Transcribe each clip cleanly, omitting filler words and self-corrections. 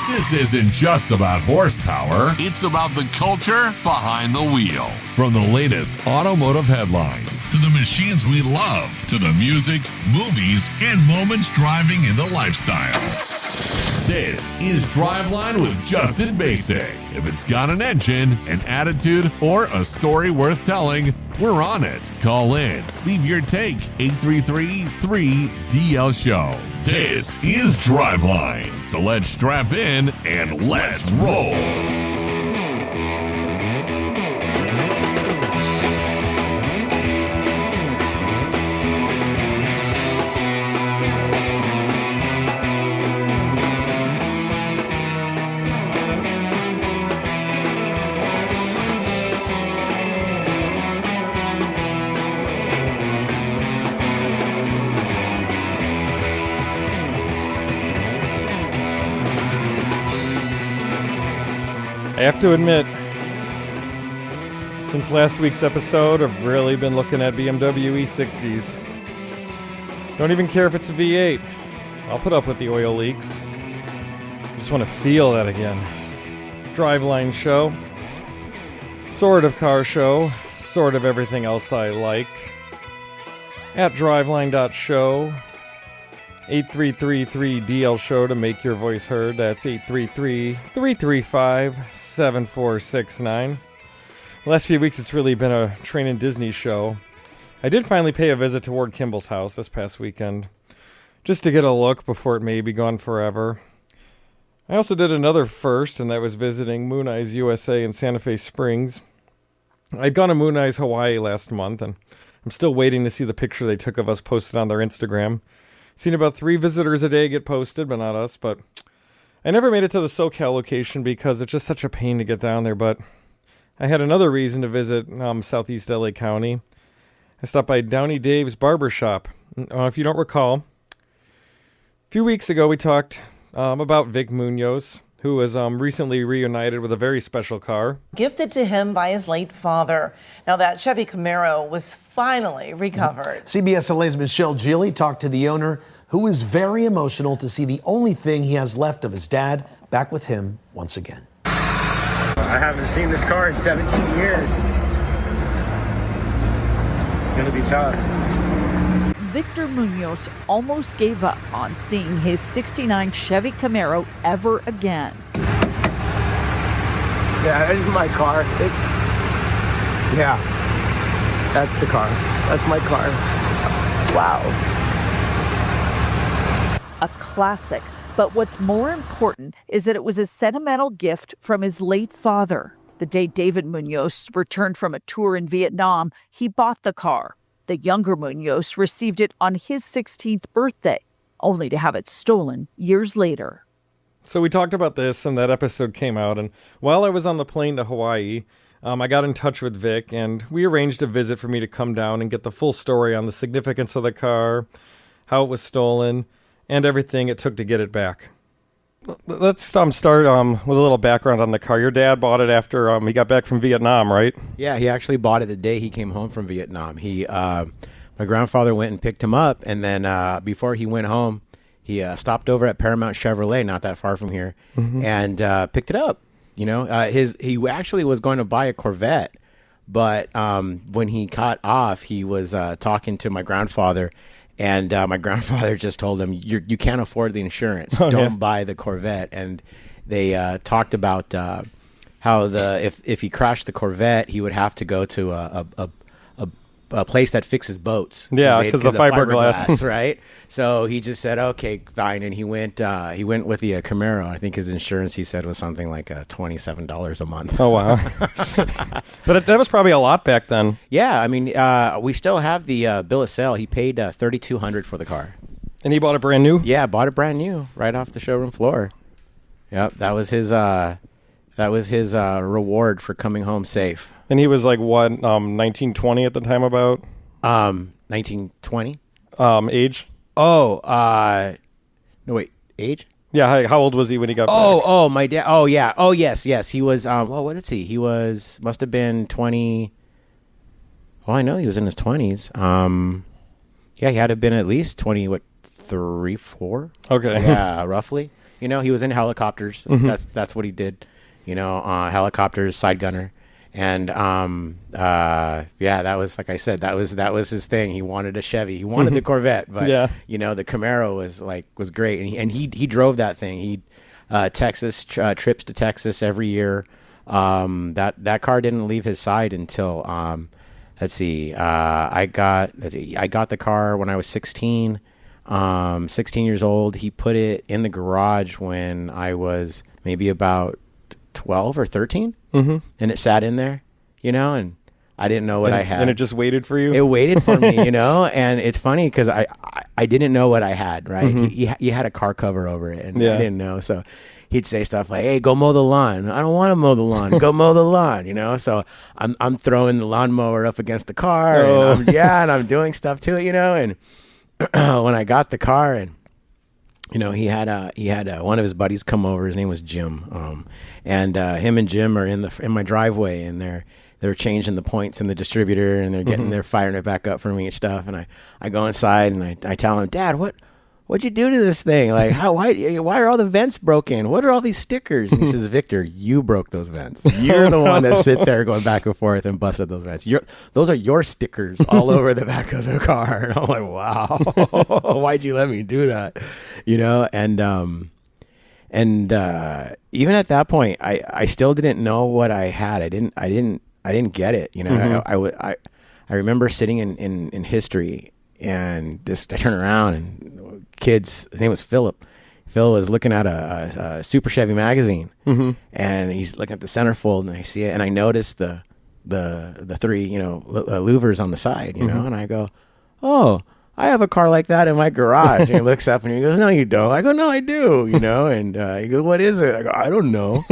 This isn't just about horsepower. It's about the culture behind the wheel. From the latest automotive headlines to the machines we love to the music, movies, and moments driving in the lifestyle. This is Driveline with Justin Basic. If it's got an engine, an attitude, or a story worth telling, we're on it. Call in. Leave your take. 833-3DL-SHOW. This is Driveline. So let's strap in and let's roll. I have to admit, since last week's episode, I've really been looking at BMW E60s. Don't even care if it's a V8. I'll put up with the oil leaks. Just want to feel that again. Driveline show. Sort of car show. Sort of everything else I like. At driveline.show. 833-3DL-SHOW to make your voice heard. That's 833-335-7469. The last few weeks, it's really been a Train and Disney show. I did finally pay a visit to Ward Kimball's house this past weekend, just to get a look before it may be gone forever. I also did another first, and that was visiting Moon Eyes USA in Santa Fe Springs. I'd gone to Moon Eyes Hawaii last month, and I'm still waiting to see the picture they took of us posted on their Instagram. Seen about 3 visitors a day get posted, but not us. But I never made it to the SoCal location because it's just such a pain to get down there. But I had another reason to visit Southeast LA County. I stopped by Downey Dave's Barber shop. If you don't recall, a few weeks ago we talked about Vic Munoz, who was recently reunited with a very special car. Gifted to him by his late father. Now that Chevy Camaro was finally recovered. CBS LA's Michelle Gilly talked to the owner, who is very emotional to see the only thing he has left of his dad back with him once again. I haven't seen this car in 17 years. It's gonna be tough. Victor Munoz almost gave up on seeing his '69 Chevy Camaro ever again. Yeah, that is my car. Yeah, that's the car. That's my car. Wow. A classic. But what's more important is that it was a sentimental gift from his late father. The day David Munoz returned from a tour in Vietnam, he bought the car. The younger Munoz received it on his 16th birthday, only to have it stolen years later. So we talked about this, and that episode came out. And while I was on the plane to Hawaii, I got in touch with Vic, and we arranged a visit for me to come down and get the full story on the significance of the car, how it was stolen, and everything it took to get it back. Let's start with a little background on the car. Your dad bought it after he got back from Vietnam, right? Yeah, he actually bought it the day he came home from Vietnam. My grandfather went and picked him up, and then before he went home, he stopped over at Paramount Chevrolet, not that far from here, and picked it up. You know, he actually was going to buy a Corvette, but when he got off, he was talking to my grandfather. And my grandfather just told him, you can't afford the insurance. Don't buy the Corvette. And they talked about how if he crashed the Corvette, he would have to go to a place that fixes boats. Yeah, because the fiberglass, right? So he just said, okay, fine. And he went with the Camaro. I think his insurance, he said, was something like $27 a month. Oh, wow. But that was probably a lot back then. Yeah, I mean, we still have the bill of sale. He paid $3,200 for the car. And he bought it brand new? Yeah, bought it brand new right off the showroom floor. Yep, that was his reward for coming home safe. And he was like, what, 1920 at the time about? 1920? Age? Oh, no, wait, age? Yeah, how old was he when he got back? Oh, my dad. Oh, yeah. Oh, yes. He was, what is he? He must have been 20. Well, I know he was in his 20s. Yeah, he had to have been at least 20, 3, 4? Okay. Yeah, roughly. You know, he was in helicopters. That's what he did. You know, helicopters, side gunner. And that was, like I said, that was his thing. He wanted a Chevy. He wanted the Corvette, but you know, the Camaro was great. And he drove that thing. He trips to Texas every year. That car didn't leave his side until I got the car when I was 16. 16 years old. He put it in the garage when I was maybe about 12 or 13, and it sat in there, you know, and I didn't know what I had. And it just waited for you? It waited for me, you know, and it's funny because I didn't know what I had, right? He had a car cover over it, and I didn't know, so he'd say stuff like, "Hey, go mow the lawn." I don't want to mow the lawn. Go mow the lawn, you know. So I'm throwing the lawnmower up against the car, and I'm doing stuff to it, you know. And when I got the car, and you know, he had one of his buddies come over. His name was Jim, and him and Jim are in my driveway, and they're changing the points in the distributor, and they're firing it back up for me and stuff. And I go inside and I tell him, "Dad, what'd you do to this thing? Like, why are all the vents broken? What are all these stickers?" And he says, "Victor, you broke those vents. You're the one that sit there going back and forth and busted those vents. Those are your stickers all over the back of the car." And I'm like, wow, why'd you let me do that? You know, and even at that point, I still didn't know what I had. I didn't get it. You know, I remember sitting in history, and I turn around, and his name was Philip. Phil was looking at a Super Chevy magazine, and he's looking at the centerfold, and I see it, and I noticed the three, you know, louvers on the side, you know, and I go, "Oh, I have a car like that in my garage." And he looks up and he goes, "No, you don't." I go, "No, I do," you know, and he goes, "What is it?" I go, "I don't know."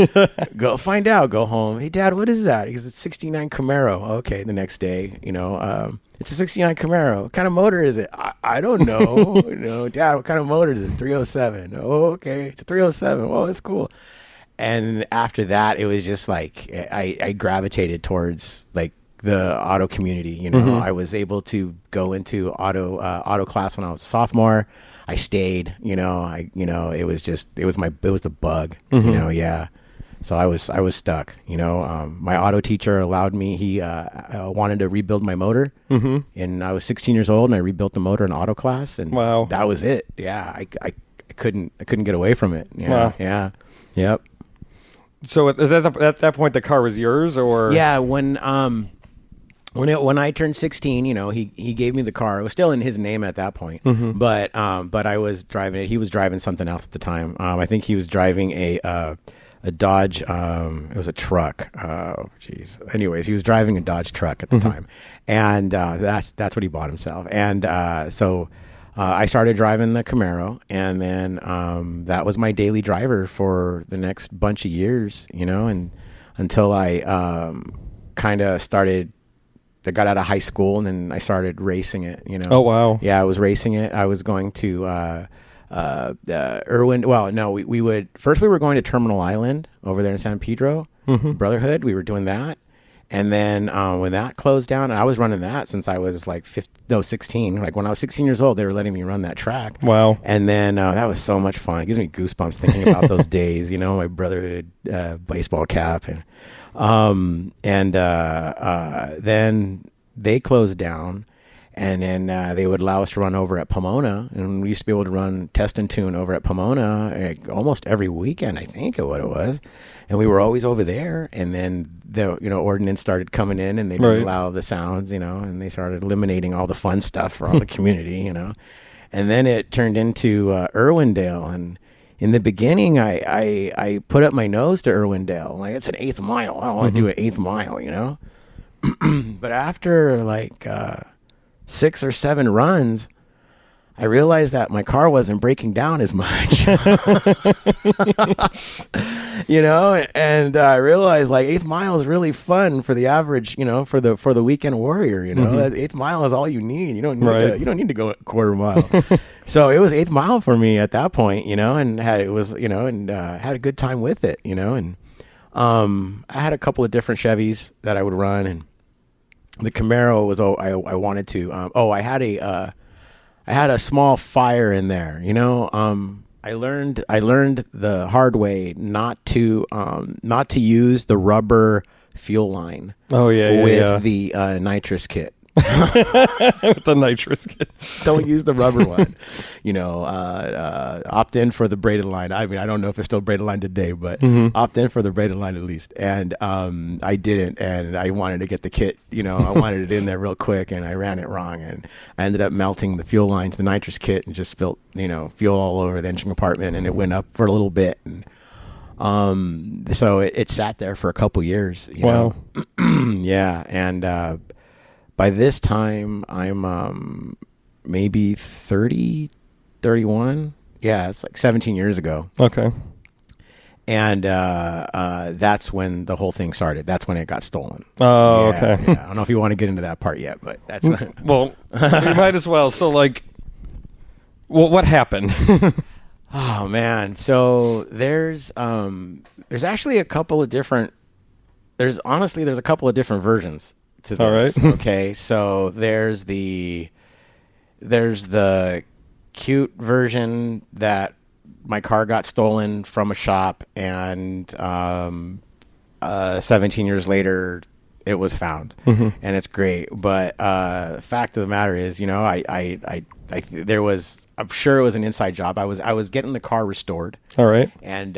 Go find out. Go home. "Hey, Dad, what is that?" He goes, "It's a 69 Camaro." Okay, the next day, you know, "It's a 69 Camaro. What kind of motor is it?" I don't know. You know, "Dad, what kind of motor is it?" 307. "Oh, okay, it's a 307. Well, that's cool." And after that, it was just like I gravitated towards like the auto community. You know, I was able to go into auto class when I was a sophomore. I stayed. You know, it was the bug. You know, yeah. So I was stuck. You know, my auto teacher allowed me. He wanted to rebuild my motor, and I was 16 years old, and I rebuilt the motor in auto class, and that was it. Yeah, I couldn't get away from it. Yeah, wow. Yeah, yep. So at that point, the car was yours, or yeah, when I turned 16, you know, he gave me the car. It was still in his name at that point, but I was driving it. He was driving something else at the time. I think he was driving a Dodge. It was a truck. Oh, jeez. Anyways, he was driving a Dodge truck at the time, and that's what he bought himself. And so I started driving the Camaro, and then that was my daily driver for the next bunch of years, you know, and until I kind of started. I got out of high school, and then I started racing it, you know. Oh, wow. Yeah, I was racing it. I was going to Irwin. Well, no, we were going to Terminal Island over there in San Pedro, Brotherhood. We were doing that. And then when that closed down, and I was running that since I was like 16. Like when I was 16 years old, they were letting me run that track. Wow. And then that was so much fun. It gives me goosebumps thinking about those days, you know, my Brotherhood baseball cap. And then they closed down, and then they would allow us to run over at Pomona, and we used to be able to run test and tune over at Pomona almost every weekend, I think what it was, and we were always over there. And then the ordinance started coming in, and they didn't allow the sounds, you know, and they started eliminating all the fun stuff for all the community, you know, and then it turned into Irwindale. And in the beginning, I put up my nose to Irwindale. Like, it's an 8th mile. I don't want to do an 8th mile, you know? But after like 6 or 7 runs, I realized that my car wasn't breaking down as much. You know, and I realized like 8th mile is really fun for the average, you know, for the weekend warrior, you know. That 8th mile is all you need. You don't need to go a quarter mile. So it was 8th mile for me at that point, you know, and had a good time with it, you know. And I had a couple of different Chevys that I would run, and the Camaro was I wanted to I had a small fire in there, you know. I learned the hard way not to use the rubber fuel line. Oh yeah, with the nitrous kit. With the nitrous kit. Don't use the rubber one. Opt in for the braided line. I mean, I don't know if it's still braided line today, but opt in for the braided line at least. And I didn't, and I wanted to get the kit. I wanted it in there real quick, and I ran it wrong, and I ended up melting the fuel lines, the nitrous kit, and just spilt fuel all over the engine compartment, and it went up for a little bit. And so it sat there for a couple years. Wow. Yeah, and by this time, I'm maybe 30, 31. Yeah, it's like 17 years ago. Okay. And that's when the whole thing started. That's when it got stolen. Oh, yeah, okay. Yeah. I don't know if you want to get into that part yet, but that's when. Well, we might as well. So, what happened? Oh man! So there's actually a couple of different. There's a couple of different versions to this. All right. Okay, so there's the cute version that my car got stolen from a shop, and 17 years later it was found, and it's great. But fact of the matter is, I'm sure it was an inside job. I was getting the car restored. All right. And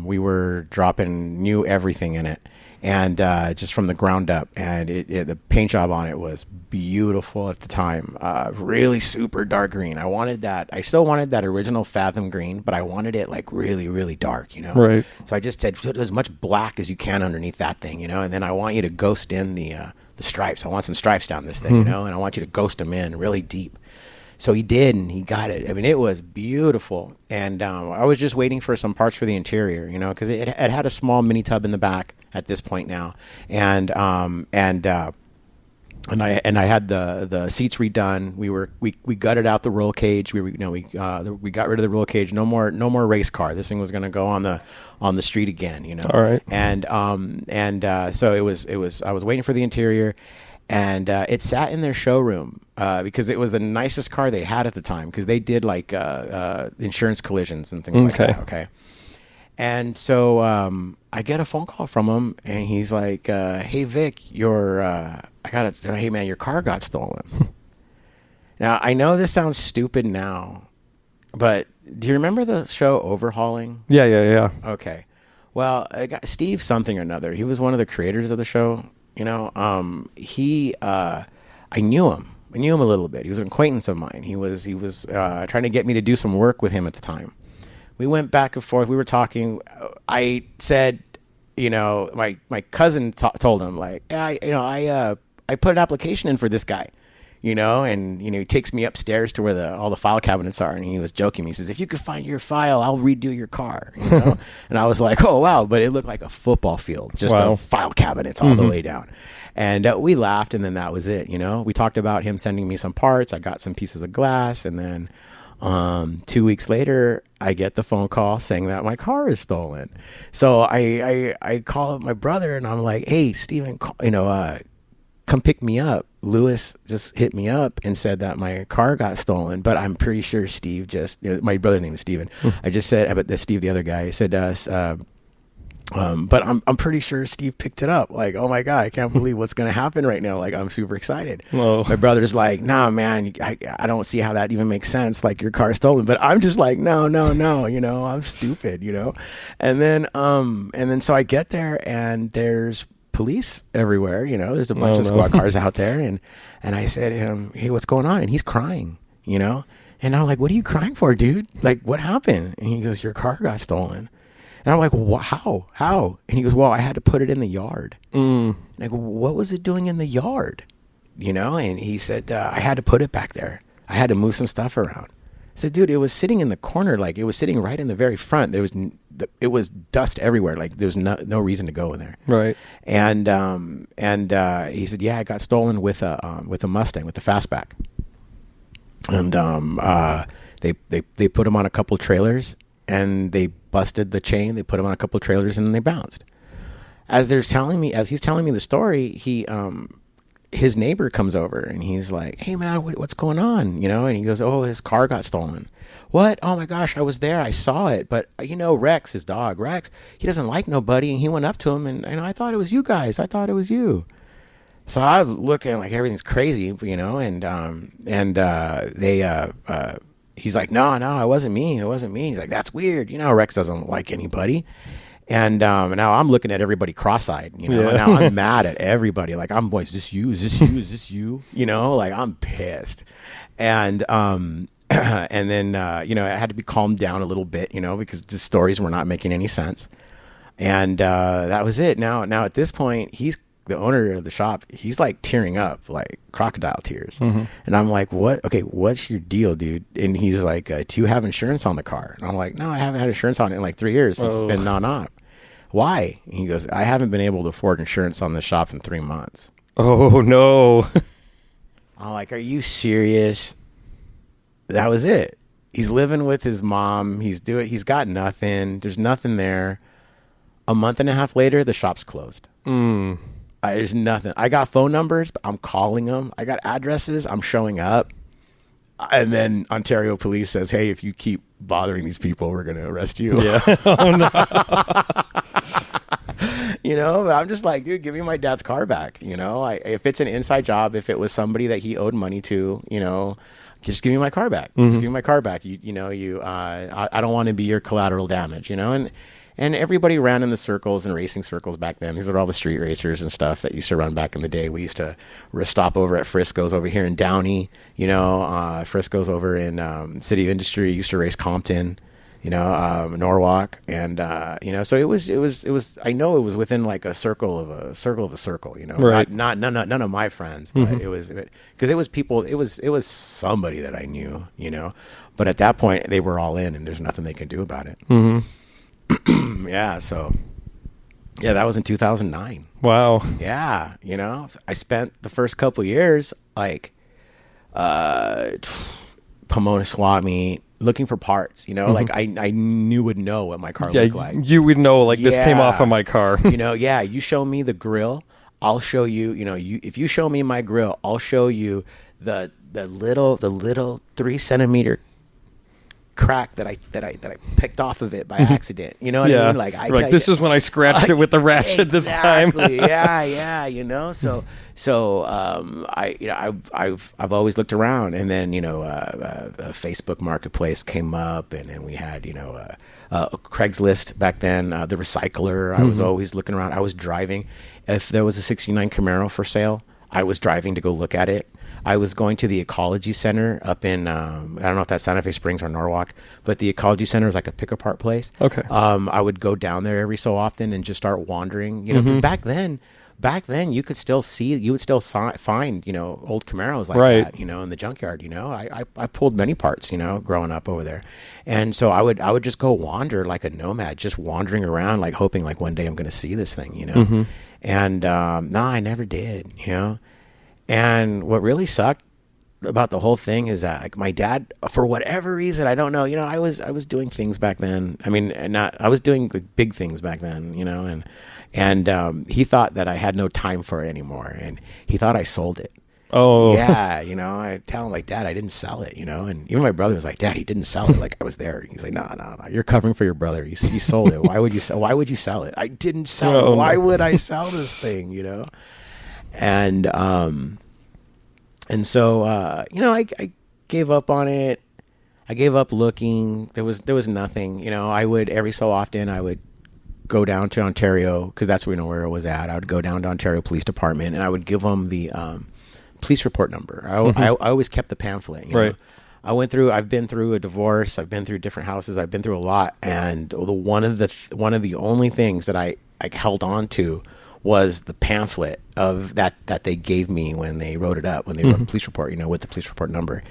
we were dropping new everything in it, and just from the ground up. And the paint job on it was beautiful at the time. Really super dark green. I still wanted that original Fathom green, but I wanted it like really, really dark, Right. So I just said, put as much black as you can underneath that thing, and then I want you to ghost in the stripes. I want some stripes down this thing, and I want you to ghost them in really deep. So he did, and he got it. I mean, it was beautiful. And I was just waiting for some parts for the interior, because it had a small mini tub in the back at this point now. And I had the seats redone. We gutted out the roll cage. We got rid of the roll cage. No more race car. This thing was going to go on the street again, All right. And so it was. I was waiting for the interior. And it sat in their showroom because it was the nicest car they had at the time, because they did like insurance collisions and things like that. Okay. And so I get a phone call from him, and he's like, "Hey Vic, hey man, your car got stolen." Now I know this sounds stupid now, but do you remember the show Overhauling? Yeah. Okay. Well, I got Steve something or another. He was one of the creators of the show. I knew him. I knew him a little bit. He was an acquaintance of mine. He was trying to get me to do some work with him at the time. We went back and forth. We were talking. I said, my cousin told him, like, I put an application in for this guy, and he takes me upstairs to where all the file cabinets are, and he was joking me. He says, "If you could find your file, I'll redo your car." And I was like, "Oh wow!" But it looked like a football field, just file cabinets all the way down. And we laughed, and then that was it. We talked about him sending me some parts. I got some pieces of glass, and then 2 weeks later, I get the phone call saying that my car is stolen. So I call up my brother, and I'm like, "Hey, Steven, come pick me up. Lewis just hit me up and said that my car got stolen, but I'm pretty sure Steve my brother's name is Steven. I just said, but Steve, the other guy, I said, but I'm pretty sure Steve picked it up. Like, oh my God, I can't believe what's going to happen right now. Like, I'm super excited." Whoa. My brother's like, "Nah, man, I don't see how that even makes sense. Like, your car's stolen." But I'm just like, no, I'm stupid, And then so I get there, and there's police everywhere. There's a bunch of squad cars out there, and I said to him, "Hey, what's going on?" And he's crying, and I'm like, "What are you crying for, dude? Like, what happened?" And he goes, "Your car got stolen." And I'm like, how? And he goes, "Well, I had to put it in the yard." And I go, "What was it doing in the yard?" And he said, "I had to put it back there. I had to move some stuff around." I said, "Dude, it was sitting in the corner. Like, it was sitting right in the very front. It was dust everywhere. Like, there's no reason to go in there." Right. And he said, "Yeah, I got stolen with a Mustang, with the fastback." And they put him on a couple of trailers, and they busted the chain. They put him on a couple of trailers, and then they bounced. As he's telling me the story, his neighbor comes over, and he's like, "Hey man, what's going on?" And he goes, "Oh, his car got stolen." what? Oh my gosh, I was there. I saw it. But Rex, his dog, Rex, he doesn't like nobody. And he went up to him and I thought it was you guys. I thought it was you. So I was looking like everything's crazy, he's like, no, it wasn't me. It wasn't me. He's like, that's weird. Rex doesn't like anybody. And now I'm looking at everybody cross-eyed, Now I'm mad at everybody. Like, I'm is this you? Is this you? Is this you? Like, I'm pissed. And and then I had to be calmed down a little bit, because the stories were not making any sense. And that was it. Now at this point, he's the owner of the shop. He's like tearing up, like crocodile tears. Mm-hmm. And I'm like, what? Okay, what's your deal, dude? And he's like, do you have insurance on the car? And I'm like, no, I haven't had insurance on it in like 3 years. It's been non-op. Why? And he goes, I haven't been able to afford insurance on this shop in 3 months. Oh, no. I'm like, are you serious? That was it. He's living with his mom. He's got nothing. There's nothing there. A month and a half later, the shop's closed. There's nothing. I got phone numbers. I'm calling them. I got addresses. I'm showing up. And then Ontario police says, hey, if you keep bothering these people, we're going to arrest you. Yeah. Oh, no. But I'm just like, dude, give me my dad's car back. If it's an inside job, if it was somebody that he owed money to, just give me my car back. Mm-hmm. Just give me my car back. I don't want to be your collateral damage, And everybody ran in the circles and racing circles back then. These are all the street racers and stuff that used to run back in the day. We used to stop over at Frisco's over here in Downey. Frisco's over in City of Industry. Used to race Compton, Norwalk, and so it was. I know it was within like a circle of a circle. Right. Not none of my friends, but it was because it was people. It was somebody that I knew, But at that point, they were all in, and there's nothing they could do about it. Mm-hmm. That was in 2009. Wow. Yeah, I spent the first couple years like Pomona swap meet looking for parts, Mm-hmm. like I would know what my car looked like. You would know, like, this came off of my car. You show me the grill, I'll show you, if you show me my grill, I'll show you the little 3 centimeter crack that I picked off of it by accident. You know what I mean? Like this is when I scratched it with the ratchet this time. yeah. So I've always looked around, and then a Facebook Marketplace came up, and then we had Craigslist back then, the recycler. I was always looking around. I was driving. If there was a '69 Camaro for sale, I was driving to go look at it. I was going to the Ecology Center up in, I don't know if that's Santa Fe Springs or Norwalk, but the Ecology Center is like a pick-apart place. Okay. I would go down there every so often and just start wandering, because back then you could still find, old Camaros like that, in the junkyard, I pulled many parts, growing up over there. And so I would just go wander like a nomad, just wandering around, like hoping like one day I'm going to see this thing, And, I never did, And what really sucked about the whole thing is that, like, my dad, for whatever reason, I don't know, I was doing things back then. I mean, I was doing the big things back then, and he thought that I had no time for it anymore, and he thought I sold it. Oh. Yeah, I tell him, like, Dad, I didn't sell it, and even my brother was like, Dad, he didn't sell it. Like, I was there. He's like, no, you're covering for your brother. He sold it. Why would you sell it? I didn't sell it. Why would I sell this thing, And so, I gave up on it. I gave up looking. There was nothing, I would, every so often I would go down to Ontario, because that's where it was at. I would go down to Ontario Police Department, and I would give them the police report number. I always kept the pamphlet, right. I've been through a divorce. I've been through different houses. I've been through a lot. And one of the only things that I held on to was the pamphlet of that they gave me when they wrote it up, when they wrote the police report, with the police report number.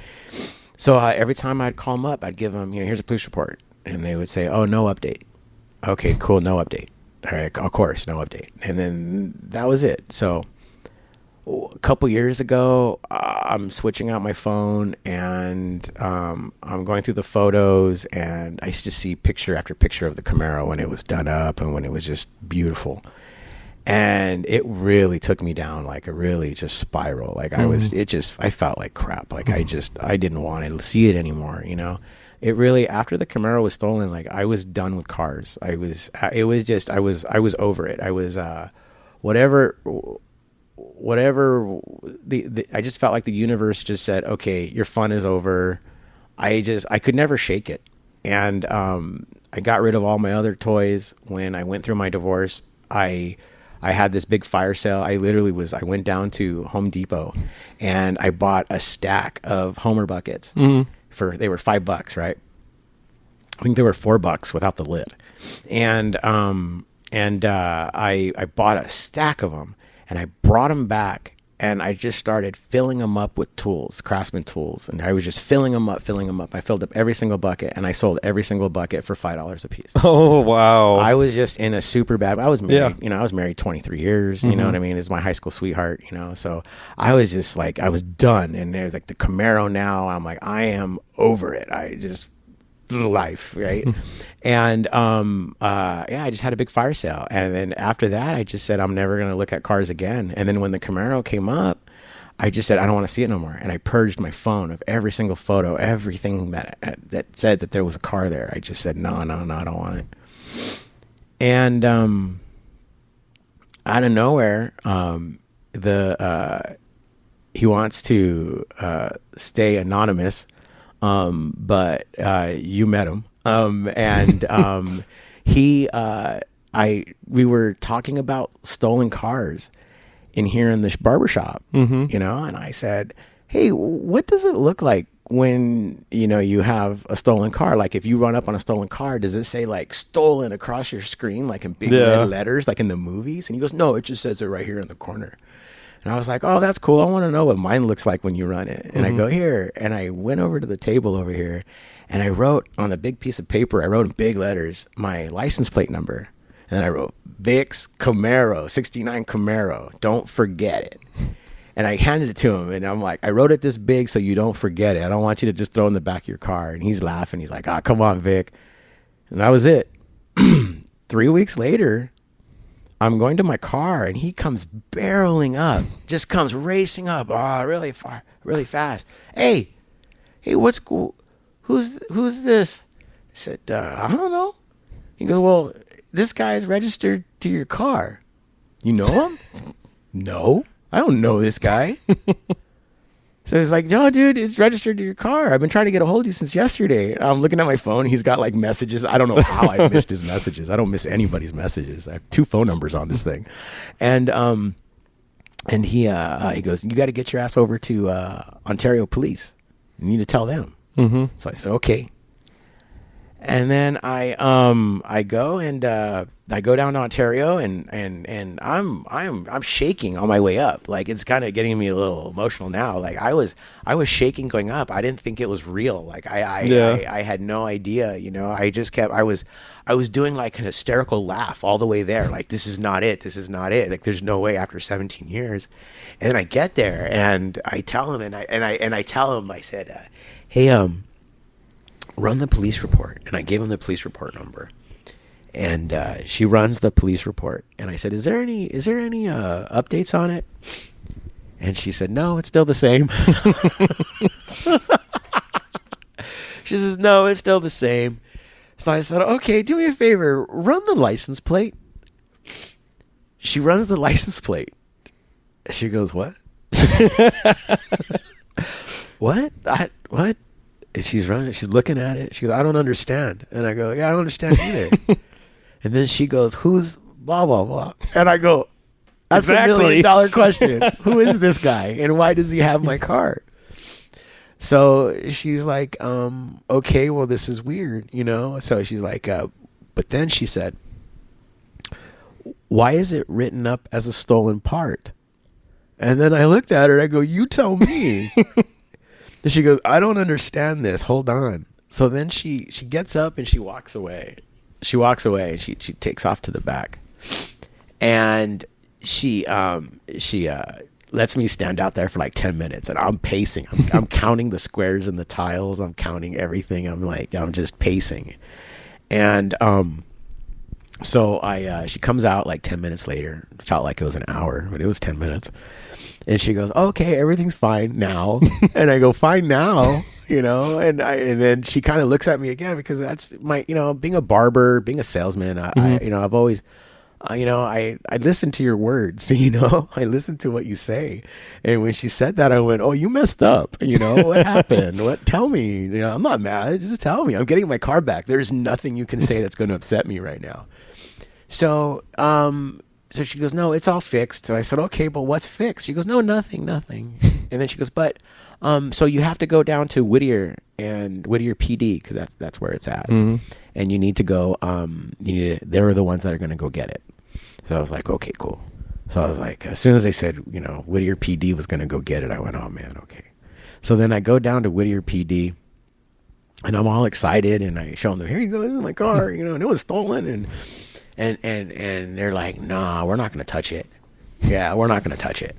So every time I'd call them up, I'd give them, here's a police report. And they would say, oh, no update. Okay, cool, no update. All right, of course, no update. And then that was it. So a couple years ago, I'm switching out my phone, and I'm going through the photos, and I just see picture after picture of the Camaro when it was done up and when it was just beautiful. And it really took me down, like a really just spiral. Like I felt like crap. Like I didn't want to see it anymore, it really, after the Camaro was stolen, like I was done with cars. I was over it. I was, whatever, I just felt like the universe just said, okay, your fun is over. I could never shake it. And, I got rid of all my other toys. When I went through my divorce, I had this big fire sale. I went down to Home Depot and I bought a stack of Homer buckets they were $5, right? I think they were $4 without the lid. And I bought a stack of them and I brought them back and I just started filling them up with tools, Craftsman tools. And I was just filling them up. I filled up every single bucket and I sold every single bucket for $5 a piece. Oh, wow. I was just in a super bad, I was married, I was married 23 years, you know what I mean? It's my high school sweetheart, so I was just like, I was done. And there's like the Camaro now. I'm like, I am over it. I just, life, right? And I just had a big fire sale, and then after that I just said I'm never going to look at cars again. And then when the Camaro came up, I just said I don't want to see it no more, and I purged my phone of every single photo, everything that said that there was a car there. I just said no, I don't want it. And out of nowhere, he wants to stay anonymous. But you met him. We were talking about stolen cars in here in this barber shop, and I said, hey, what does it look like when, you have a stolen car? Like if you run up on a stolen car, does it say like stolen across your screen, like in big red letters, like in the movies? And he goes, no, it just says it right here in the corner. And I was like, oh, that's cool. I want to know what mine looks like when you run it. And I go here, and I went over to the table over here, and I wrote on a big piece of paper, I wrote in big letters, my license plate number. And then I wrote, Vic's Camaro, 69 Camaro. Don't forget it. And I handed it to him, and I'm like, I wrote it this big so you don't forget it. I don't want you to just throw it in the back of your car. And he's laughing. He's like, come on, Vic. And that was it. 3 weeks later, I'm going to my car, and he comes barreling up, just comes racing up, really far, really fast. Hey, what's cool? Who's this? I said, I don't know. He goes, well, this guy is registered to your car. You know him? No, I don't know this guy. So he's like, no, dude, it's registered to your car. I've been trying to get a hold of you since yesterday. I'm looking at my phone. He's got like messages. I don't know how I missed his messages. I don't miss anybody's messages. I have 2 phone numbers on this thing. And he goes, you got to get your ass over to Ontario Police. You need to tell them. So I said, okay. And then I go down to Ontario, and I'm shaking on my way up. Like it's kind of getting me a little emotional now. Like I was shaking going up. I didn't think it was real. Like I had no idea, I just kept, I was doing like an hysterical laugh all the way there. Like, this is not it. Like there's no way after 17 years. And then I get there and I tell him, I said, hey, run the police report. And I gave him the police report number, and she runs the police report. And I said, is there any updates on it? And she said, no, it's still the same. She says, no, it's still the same. So I said, okay, do me a favor, run the license plate. She runs the license plate. She goes, what? What? What? And she's running, she's looking at it. She goes, I don't understand. And I go, yeah, I don't understand either. And then she goes, who's blah, blah, blah. And I go, that's exactly $1 million question. Who is this guy? And why does he have my car? So she's like, okay, well, this is weird, So she's like, but then she said, why is it written up as a stolen part? And then I looked at her and I go, you tell me. And she goes, I don't understand this. Hold on. So then she gets up and she walks away. She takes off to the back. And she lets me stand out there for like 10 minutes, and I'm pacing. I'm counting the squares and the tiles. I'm counting everything. I'm just pacing. And So she comes out like 10 minutes later. Felt like it was an hour, but it was 10 minutes. And she goes, okay, everything's fine now. And I go, fine now, and then she kind of looks at me again, because that's my, being a barber, being a salesman, I've always, I listen to your words, I listen to what you say. And when she said that, I went, oh, you messed up. What happened? Tell me, I'm not mad. Just tell me. I'm getting my car back. There's nothing you can say that's going to upset me right now. So she goes, no, it's all fixed. And I said, okay, but what's fixed? She goes, no, nothing. And then she goes, but, so you have to go down to Whittier PD, because that's where it's at. Mm-hmm. And you need to go, they're the ones that are going to go get it. So I was like, okay, cool. So I was like, as soon as they said, Whittier PD was going to go get it, I went, oh man, okay. So then I go down to Whittier PD, and I'm all excited, and I show them, here you go, this is my car, and it was stolen, and they're like, nah, we're not going to touch it. Yeah, we're not going to touch it.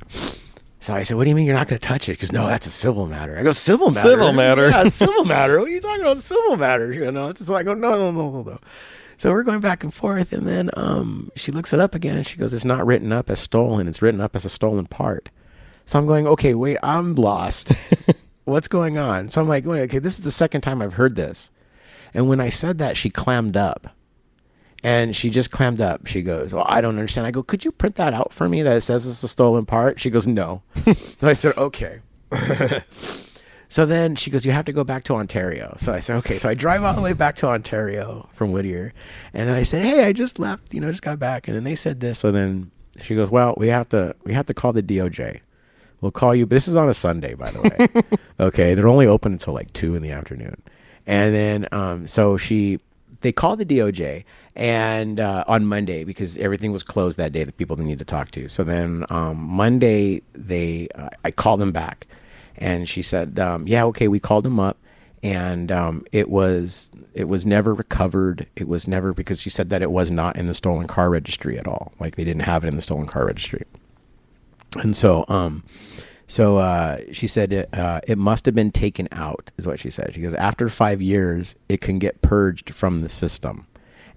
So I said, what do you mean you're not going to touch it? Because no, that's a civil matter. I go, civil matter? Civil matter? Yeah, civil matter. What are you talking about? Civil matter. So I go, no. So we're going back and forth, and then she looks it up again. She goes, it's not written up as stolen. It's written up as a stolen part. So I'm going, okay, wait, I'm lost. What's going on? So I'm like, wait, okay, this is the second time I've heard this. And when I said that, she clammed up. And she just clammed up. She goes, well, I don't understand. I go, could you print that out for me that it says it's a stolen part? She goes, no. So I said, okay. So then she goes, you have to go back to Ontario. So I said, okay. So I drive all the way back to Ontario from Whittier. And then I said, hey, I just left, just got back. And then they said this. So then she goes, well, we have to call the DOJ. We'll call you. This is on a Sunday, by the way. Okay. They're only open until like 2 p.m. And then, they called the DOJ and on Monday, because everything was closed that day, the people they need to talk to. So then Monday, I called them back, and she said, yeah, okay, we called them up, and it was never recovered. It was never, because she said that it was not in the stolen car registry at all. Like, they didn't have it in the stolen car registry. And so she said it must have been taken out, is what she said. She goes, after 5 years, it can get purged from the system,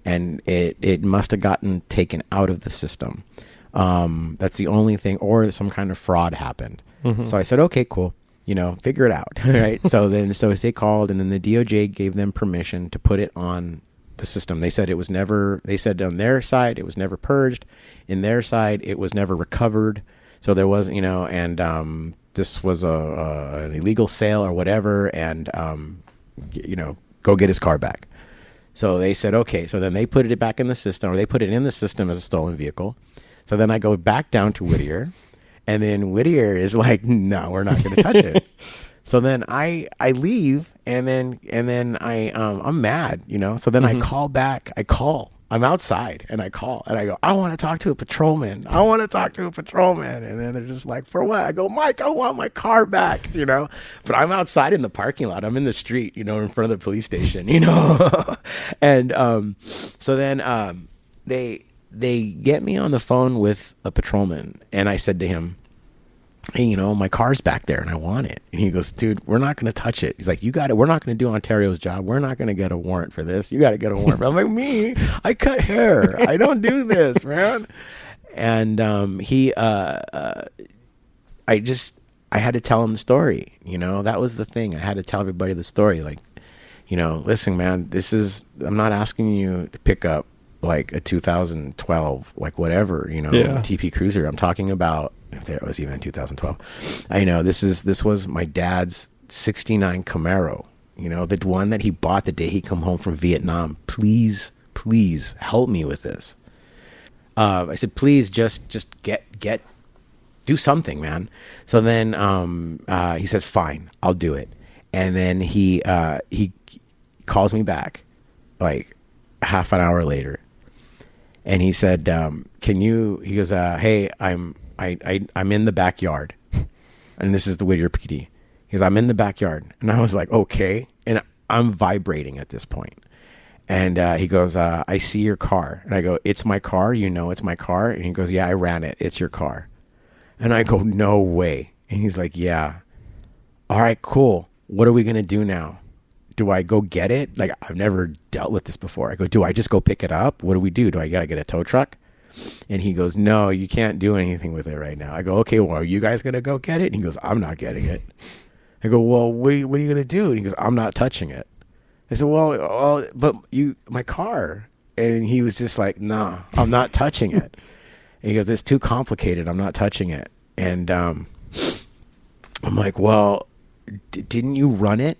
and it must have gotten taken out of the system. That's the only thing, or some kind of fraud happened. Mm-hmm. So I said, okay, cool. Figure it out. Right. So they called, and then the DOJ gave them permission to put it on the system. They said they said on their side, it was never purged. In their side, it was never recovered. So there was, and this was an illegal sale or whatever, and, go get his car back. So they said, okay. So then they put it back in the system, or they put it in the system as a stolen vehicle. So then I go back down to Whittier, and then Whittier is like, no, we're not going to touch it. So then I leave, and then I'm mad, So then I call back. I'm outside, and I call, and I go, I want to talk to a patrolman. And then they're just like, for what? I go, Mike, I want my car back, But I'm outside in the parking lot. I'm in the street, in front of the police station, And so then they get me on the phone with a patrolman, and I said to him, hey, my car's back there and I want it. And he goes, dude, we're not going to touch it. He's like, you got it. We're not going to do Ontario's job. We're not going to get a warrant for this. You got to get a warrant. I'm like, me? I cut hair. I don't do this, man. And I had to tell him the story. That was the thing. I had to tell everybody the story. Like, listen, man, I'm not asking you to pick up like a 2012, like whatever, TP Cruiser. I'm talking about, if there was even in 2012, I know this was my dad's 69 Camaro, the one that he bought the day he come home from Vietnam. Please help me with this. I said, please just do something, man. So then he says, fine, I'll do it. And then he calls me back like half an hour later, and he said, he goes, hey, I'm in the backyard, and this is the Whittier PD. He goes, I'm in the backyard. And I was like, okay. And I'm vibrating at this point. And he goes, I see your car. And I go, it's my car? It's my car? And he goes, yeah, I ran it. It's your car. And I go, no way. And he's like, yeah. All right, cool. What are we going to do now? do I go get it? Like, I've never dealt with this before. I go, do I just go pick it up? What do we do? Do I gotta get a tow truck? And he goes, no, you can't do anything with it right now. I go, okay, well, are you guys gonna go get it? And he goes, I'm not getting it. I go, well, what are you gonna do? And he goes, I'm not touching it. I said, well, but my car. And he was just like, nah, I'm not touching it. And he goes, it's too complicated. I'm not touching it. And I'm like, well, didn't you run it?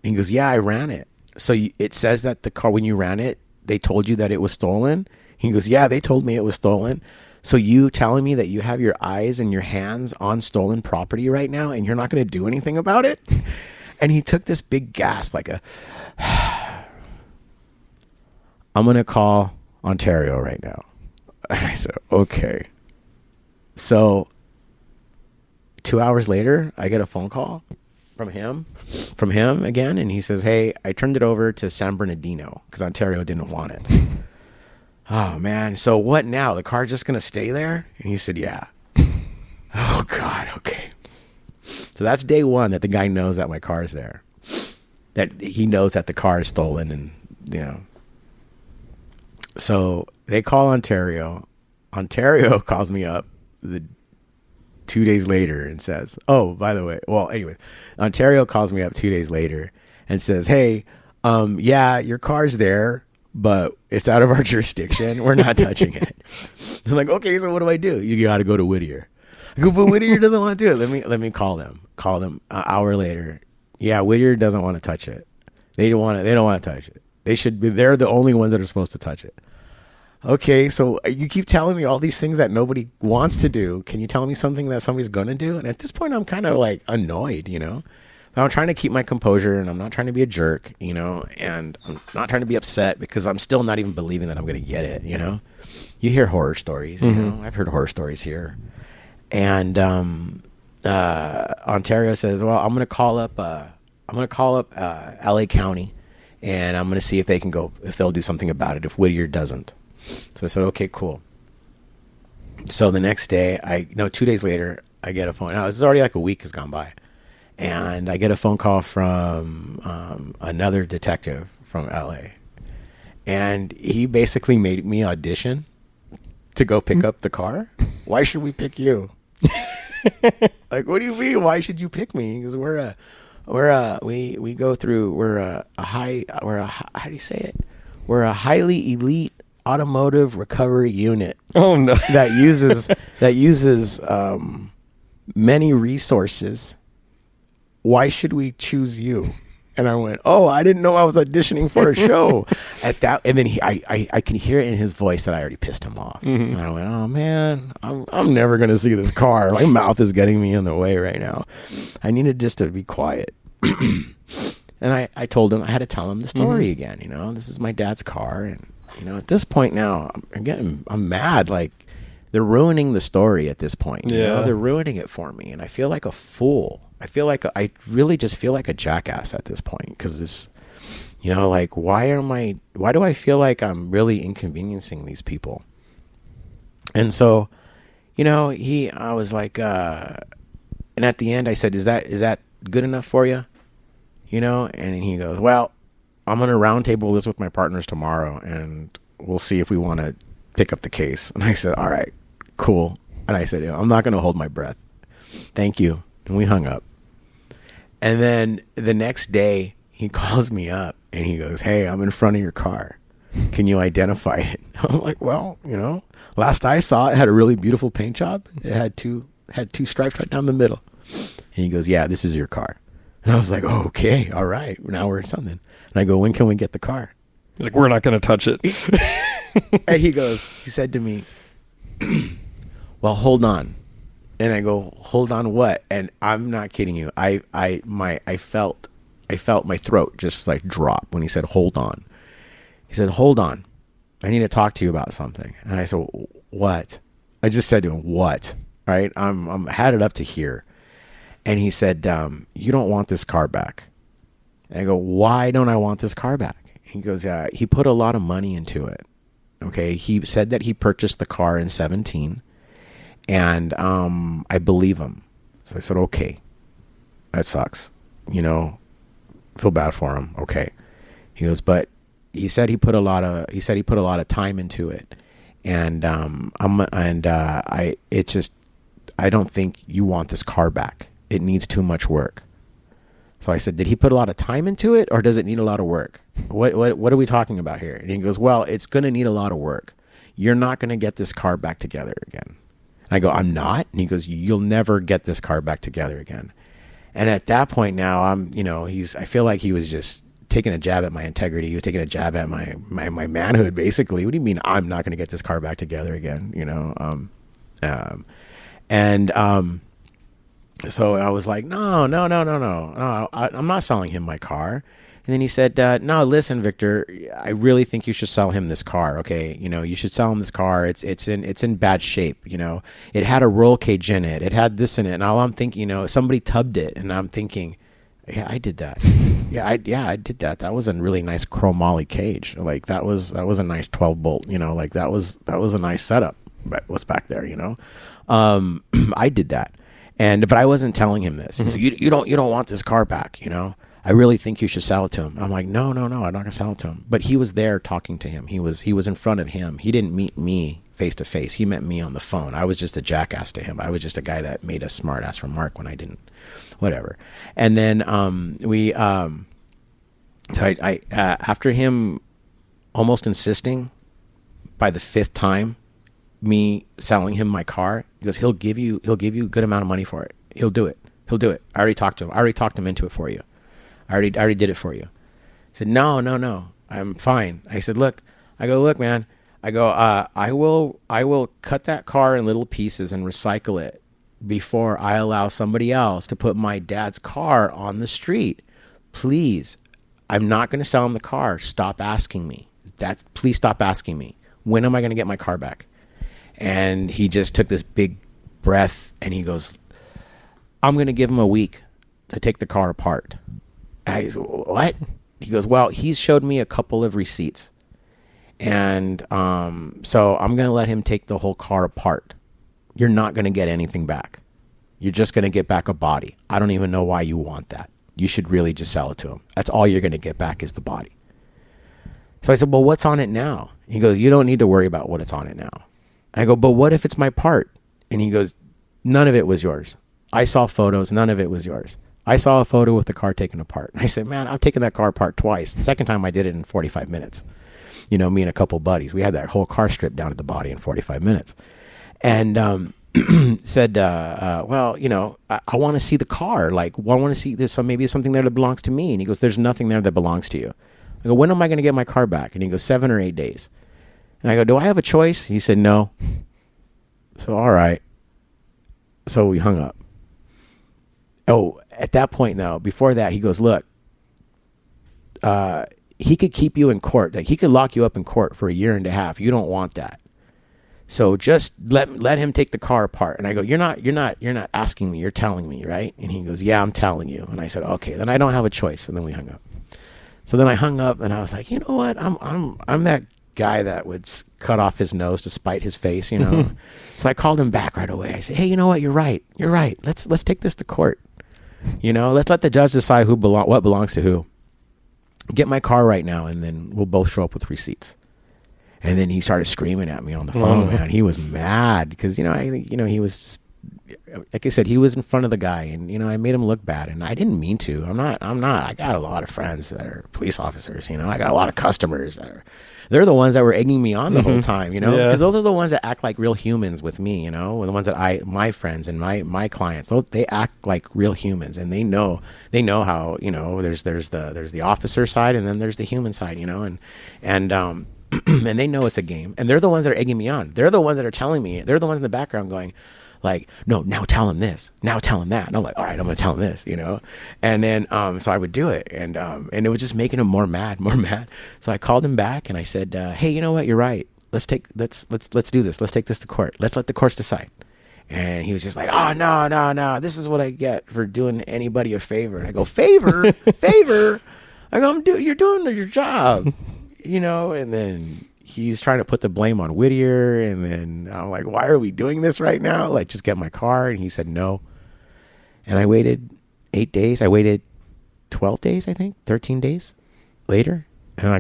And he goes, yeah, I ran it. So it says that the car, when you ran it, they told you that it was stolen? He goes, yeah, they told me it was stolen. So you telling me that you have your eyes and your hands on stolen property right now and you're not going to do anything about it? And he took this big gasp, like I'm going to call Ontario right now. And I said, okay. So 2 hours later, I get a phone call from him again. And he says, hey, I turned it over to San Bernardino because Ontario didn't want it. Oh, man. So what now? The car's just going to stay there? And he said, yeah. Oh, God. Okay. So that's day one that the guy knows that my car is there. That he knows that the car is stolen and, you know. So they call Ontario. Ontario calls me up 2 days later and says, oh, by the way, well, anyway, Ontario calls me up 2 days later and says, hey, yeah, your car's there, but it's out of our jurisdiction. We're not touching it. So I'm like, okay, so what do I do? You got to go to Whittier. I go, but Whittier doesn't want to do it. Let me call them. Call them an hour later. Yeah, Whittier doesn't want to touch it. They don't want to touch it. They're the only ones that are supposed to touch it. Okay, so you keep telling me all these things that nobody wants to do. Can you tell me something that somebody's going to do? And at this point, I'm kind of like annoyed, you know. But I'm trying to keep my composure, and I'm not trying to be a jerk, you know. And I'm not trying to be upset because I'm still not even believing that I'm going to get it, you know. You hear horror stories, you know. I've heard horror stories here. And Ontario says, well, I'm going to call up LA County, and I'm going to see if they'll do something about it if Whittier doesn't. So I said, okay, cool. So the next day, 2 days later, I get a phone. Now, this is already like a week has gone by. And I get a phone call from another detective from LA. And he basically made me audition to go pick up the car. Why should we pick you? Like, what do you mean? Why should you pick me? Because how do you say it? We're a highly elite automotive recovery unit. Oh no. that uses many resources. Why should we choose you? And I went, oh, I didn't know I was auditioning for a show. At that, and then I can hear it in his voice that I already pissed him off. And I went, oh man, I'm never gonna see this car. My mouth is getting me in the way right now. I needed just to be quiet. And I told him, I had to tell him the story again. You know, this is my dad's car, and you know, at this point now, I'm mad. Like, they're ruining the story at this point. You know? They're ruining it for me, and I feel like a fool. I really just feel like a jackass at this point because this, you know, like, why do I feel like I'm really inconveniencing these people? And so, you know, I was like, and at the end I said, is that good enough for you? You know, and he goes, well, I'm going to roundtable this with my partners tomorrow and we'll see if we want to pick up the case. And I said, all right, cool. And I said, I'm not going to hold my breath. Thank you. And we hung up. And then the next day he calls me up and he goes, hey, I'm in front of your car. Can you identify it? I'm like, well, you know, last I saw it had a really beautiful paint job. It had two stripes right down the middle. And he goes, yeah, this is your car. And I was like, oh, okay, all right. Now we're in something. And I go, when can we get the car? He's like, we're not going to touch it. And he said to me, well, hold on. And I go, hold on what? And I'm not kidding you. I felt my throat just like drop when he said, hold on. He said, hold on. I need to talk to you about something. And I said, what? I just said to him, what? Right? I'm had it up to here. And he said, you don't want this car back. And I go, why don't I want this car back? He goes, he put a lot of money into it. Okay. He said that he purchased the car in 2017. And I believe him. So I said, okay, that sucks. You know, feel bad for him. Okay. He goes, but he said he put a lot of time into it. And, I don't think you want this car back. It needs too much work. So I said, did he put a lot of time into it, or does it need a lot of work? What are we talking about here? And he goes, well, it's going to need a lot of work. You're not going to get this car back together again. And I go, I'm not? And he goes, you'll never get this car back together again. And at that point now, I feel like he was just taking a jab at my integrity. He was taking a jab at my manhood, basically. What do you mean I'm not going to get this car back together again? So I was like, no, I'm not selling him my car. And then he said, no, listen, Victor, I really think you should sell him this car. Okay. You should sell him this car. It's in bad shape. It had a roll cage in it. It had this in it. And all I'm thinking, somebody tubbed it. And I'm thinking, yeah, I did that. I did that. That was a really nice chromoly cage. Like that was a nice 12 bolt, like that was a nice setup. But what's back there, I did that. But I wasn't telling him this. He said, you don't want this car back, I really think you should sell it to him. I'm like, no, I'm not gonna sell it to him. But he was there talking to him. He was in front of him. He didn't meet me face to face. He met me on the phone. I was just a jackass to him. I was just a guy that made a smart ass remark when I didn't. Whatever. And then after him almost insisting by the 5th time me selling him my car, he goes, he'll give you a good amount of money for it. He'll do it. I already talked to him. I already talked him into it for you. I already did it for you. I said, no, I'm fine. I said, look, man, I will cut that car in little pieces and recycle it before I allow somebody else to put my dad's car on the street. Please, I'm not going to sell him the car. Stop asking me. Please stop asking me. When am I going to get my car back? And he just took this big breath and he goes, I'm going to give him a week to take the car apart. I said, what? He goes, well, he's showed me a couple of receipts. And so I'm going to let him take the whole car apart. You're not going to get anything back. You're just going to get back a body. I don't even know why you want that. You should really just sell it to him. That's all you're going to get back is the body. So I said, well, what's on it now? He goes, you don't need to worry about what it's on it now. I go, but what if it's my part? And he goes, none of it was yours. I saw photos. None of it was yours. I saw a photo with the car taken apart. And I said, man, I've taken that car apart twice. The second time I did it in 45 minutes. Me and a couple buddies. We had that whole car stripped down to the body in 45 minutes. And said, well, I want to see the car. Like, well, I want to see maybe there's something there that belongs to me. And he goes, there's nothing there that belongs to you. I go, when am I going to get my car back? And he goes, 7 or 8 days. And I go, do I have a choice? He said, no. So, all right. So we hung up. Oh, at that point now, before that, he goes, look, he could keep you in court. Like, he could lock you up in court for 1.5 years. You don't want that. So just let him take the car apart. And I go, you're not asking me, you're telling me, right? And he goes, yeah, I'm telling you. And I said, okay, then I don't have a choice. And then we hung up. So then I hung up and I was like, you know what? I'm that guy that would cut off his nose to spite his face, So I called him back right away. I said, hey, you know what? You're right. Let's take this to court. Let's let the judge decide what belongs to who. Get my car right now, and then we'll both show up with receipts. And then he started screaming at me on the phone, man. He was mad because, I think, he was, like I said, he was in front of the guy, and, I made him look bad, and I didn't mean to. I'm not. I got a lot of friends that are police officers, I got a lot of customers they're the ones that were egging me on the whole time, because those are the ones that act like real humans with me, the ones that my friends and my clients, they act like real humans, and they know how, there's the officer side, and then there's the human side, and and they know it's a game, and they're the ones that are egging me on. They're the ones that are telling me, they're the ones in the background going, like, no, now tell him this, now tell him that. And I'm like, all right, I'm gonna tell him this, and then so I would do it, and it was just making him more mad. So I called him back and I said, hey, you know what, you're right, let's do this, let's take this to court, let's let the courts decide. And he was just like, oh, no, this is what I get for doing anybody a favor. And I go, favor? I go, you're doing your job, and then he's trying to put the blame on Whittier, and then I'm like, why are we doing this right now? Like, just get my car. And he said no. And I waited 8 days. I waited 12 days, I think, 13 days later. And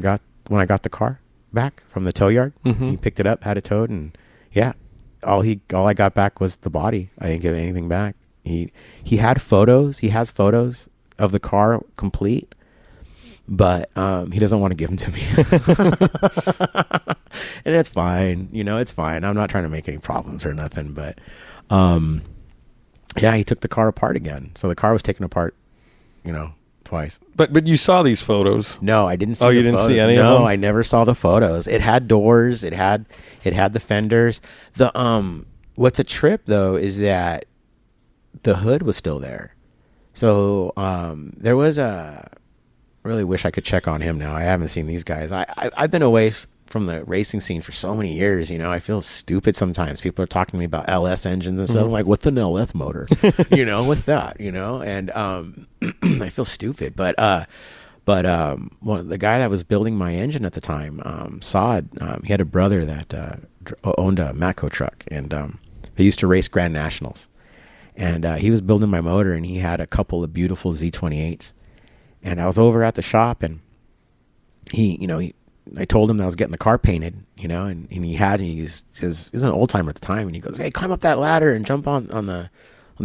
when I got the car back from the tow yard, he picked it up, had it towed, and yeah, all I got back was the body. I didn't give anything back. He had photos. He has photos of the car complete, but he doesn't want to give them to me. And it's fine. It's fine. I'm not trying to make any problems or nothing, but yeah, he took the car apart again. So the car was taken apart, twice. But you saw these photos? No, I didn't see. Oh, the you didn't photos. see any of them? No, I never saw the photos. It had doors. It had the fenders. What's a trip though is that the hood was still there. So there was I really wish I could check on him now. I haven't seen these guys. I've been away from the racing scene for so many years. I feel stupid sometimes. People are talking to me about LS engines and stuff. I'm like, what's an LS motor? What's that? And I feel stupid. But the guy that was building my engine at the time, Saad, he had a brother that owned a Matco truck, and they used to race Grand Nationals. And he was building my motor, and he had a couple of beautiful Z28s. And I was over at the shop, and I told him that I was getting the car painted, and he was an old timer at the time, and he goes, "Hey, climb up that ladder and jump on the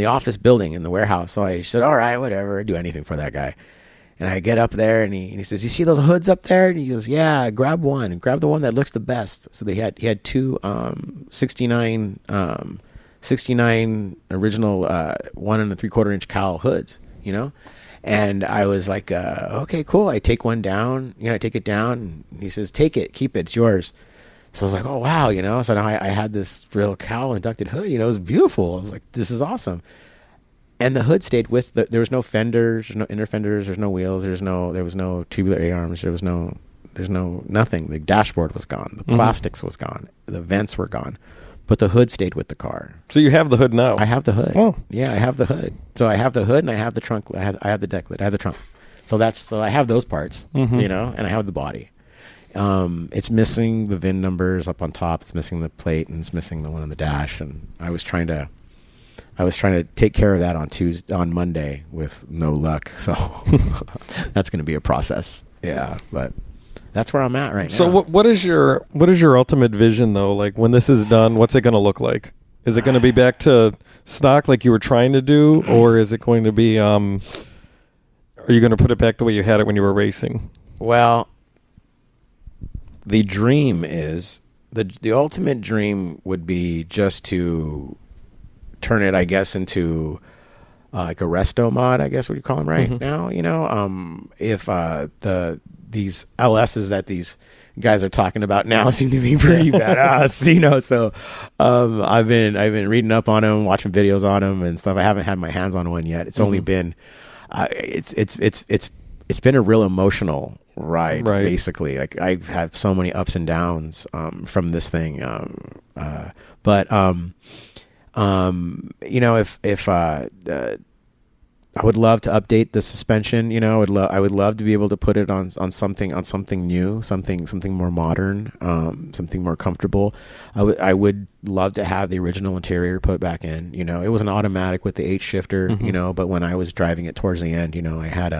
office building in the warehouse." So I said, "All right, whatever, I'd do anything for that guy." And I get up there, and he says, "You see those hoods up there?" And he goes, "Yeah, grab one, grab the one that looks the best." So he had two 69 original 1 3/4 inch cowl hoods, And I was like, okay, cool. I take one down, I take it down, and he says, "Take it, keep it, it's yours." So I was like, oh, wow, So now I had this real cowl inducted hood, it was beautiful. I was like, this is awesome. And the hood stayed with there was no fenders, there's no inner fenders, there's no wheels, there was no tubular A-arms, there's no nothing. The dashboard was gone. The plastics was gone. The vents were gone. But the hood stayed with the car. So you have the hood now? I have the hood. Oh. Yeah, I have the hood. So I have the hood, and I have the trunk. I have the deck lid. I have the trunk. So I have those parts, and I have the body. It's missing the VIN numbers up on top. It's missing the plate, and it's missing the one on the dash. And I was trying to take care of that on Monday with no luck. So that's going to be a process. Yeah, but that's where I'm at right now. So what is your ultimate vision though? Like when this is done, what's it going to look like? Is it going to be back to stock like you were trying to do, or is it going to be? Are you going to put it back the way you had it when you were racing? Well, the dream is the ultimate dream would be just to turn it, I guess, into like a resto mod, I guess what you call them right now. If these LSs that these guys are talking about now seem to be pretty badass, So I've been reading up on them, watching videos on them and stuff. I haven't had my hands on one yet. It's only been it's been a real emotional ride, basically. Like I have so many ups and downs from this thing. If I would love to update the suspension. I would love to be able to put it on something new, something more modern, something more comfortable. I would love to have the original interior put back in. It was an automatic with the 8 shifter. But when I was driving it towards the end, I had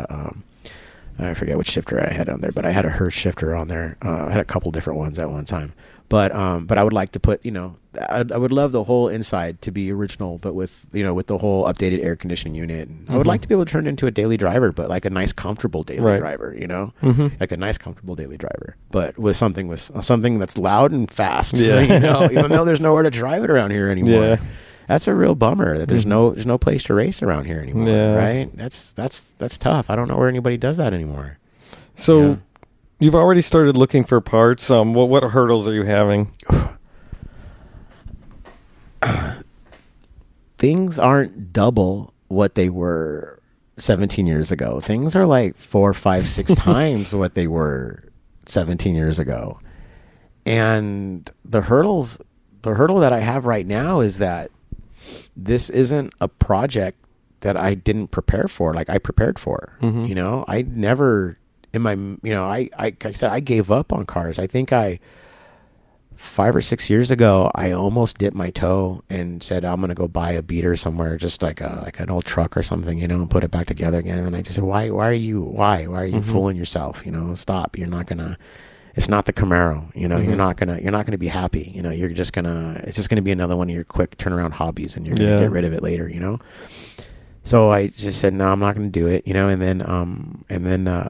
I forget which shifter I had on there, but I had a Hurst shifter on there. I had a couple different ones at one time. But I would like to put, I would love the whole inside to be original, but with the whole updated air conditioning unit. And I would like to be able to turn it into a daily driver, but like a nice, comfortable daily driver, like a nice, comfortable daily driver, but with something that's loud and fast, even though there's nowhere to drive it around here anymore. Yeah. That's a real bummer that there's no place to race around here anymore. Right. That's tough. I don't know where anybody does that anymore. So you've already started looking for parts. What hurdles are you having? Things aren't double what they were 17 years ago. Things are like 4, 5, 6 times what they were 17 years ago. And the hurdle that I have right now is that this isn't a project that I didn't prepare for. Like I prepared for, I never in my, like I said, I gave up on cars. I think 5 or 6 years ago, I almost dipped my toe and said, I'm going to go buy a beater somewhere, just like an old truck or something, and put it back together again. And I just said, why are you fooling yourself? Stop. You're not going to, it's not the Camaro, you're not going to be happy. You're just going to, it's just going to be another one of your quick turnaround hobbies, and you're going to get rid of it later, So I just said, no, I'm not going to do it, and then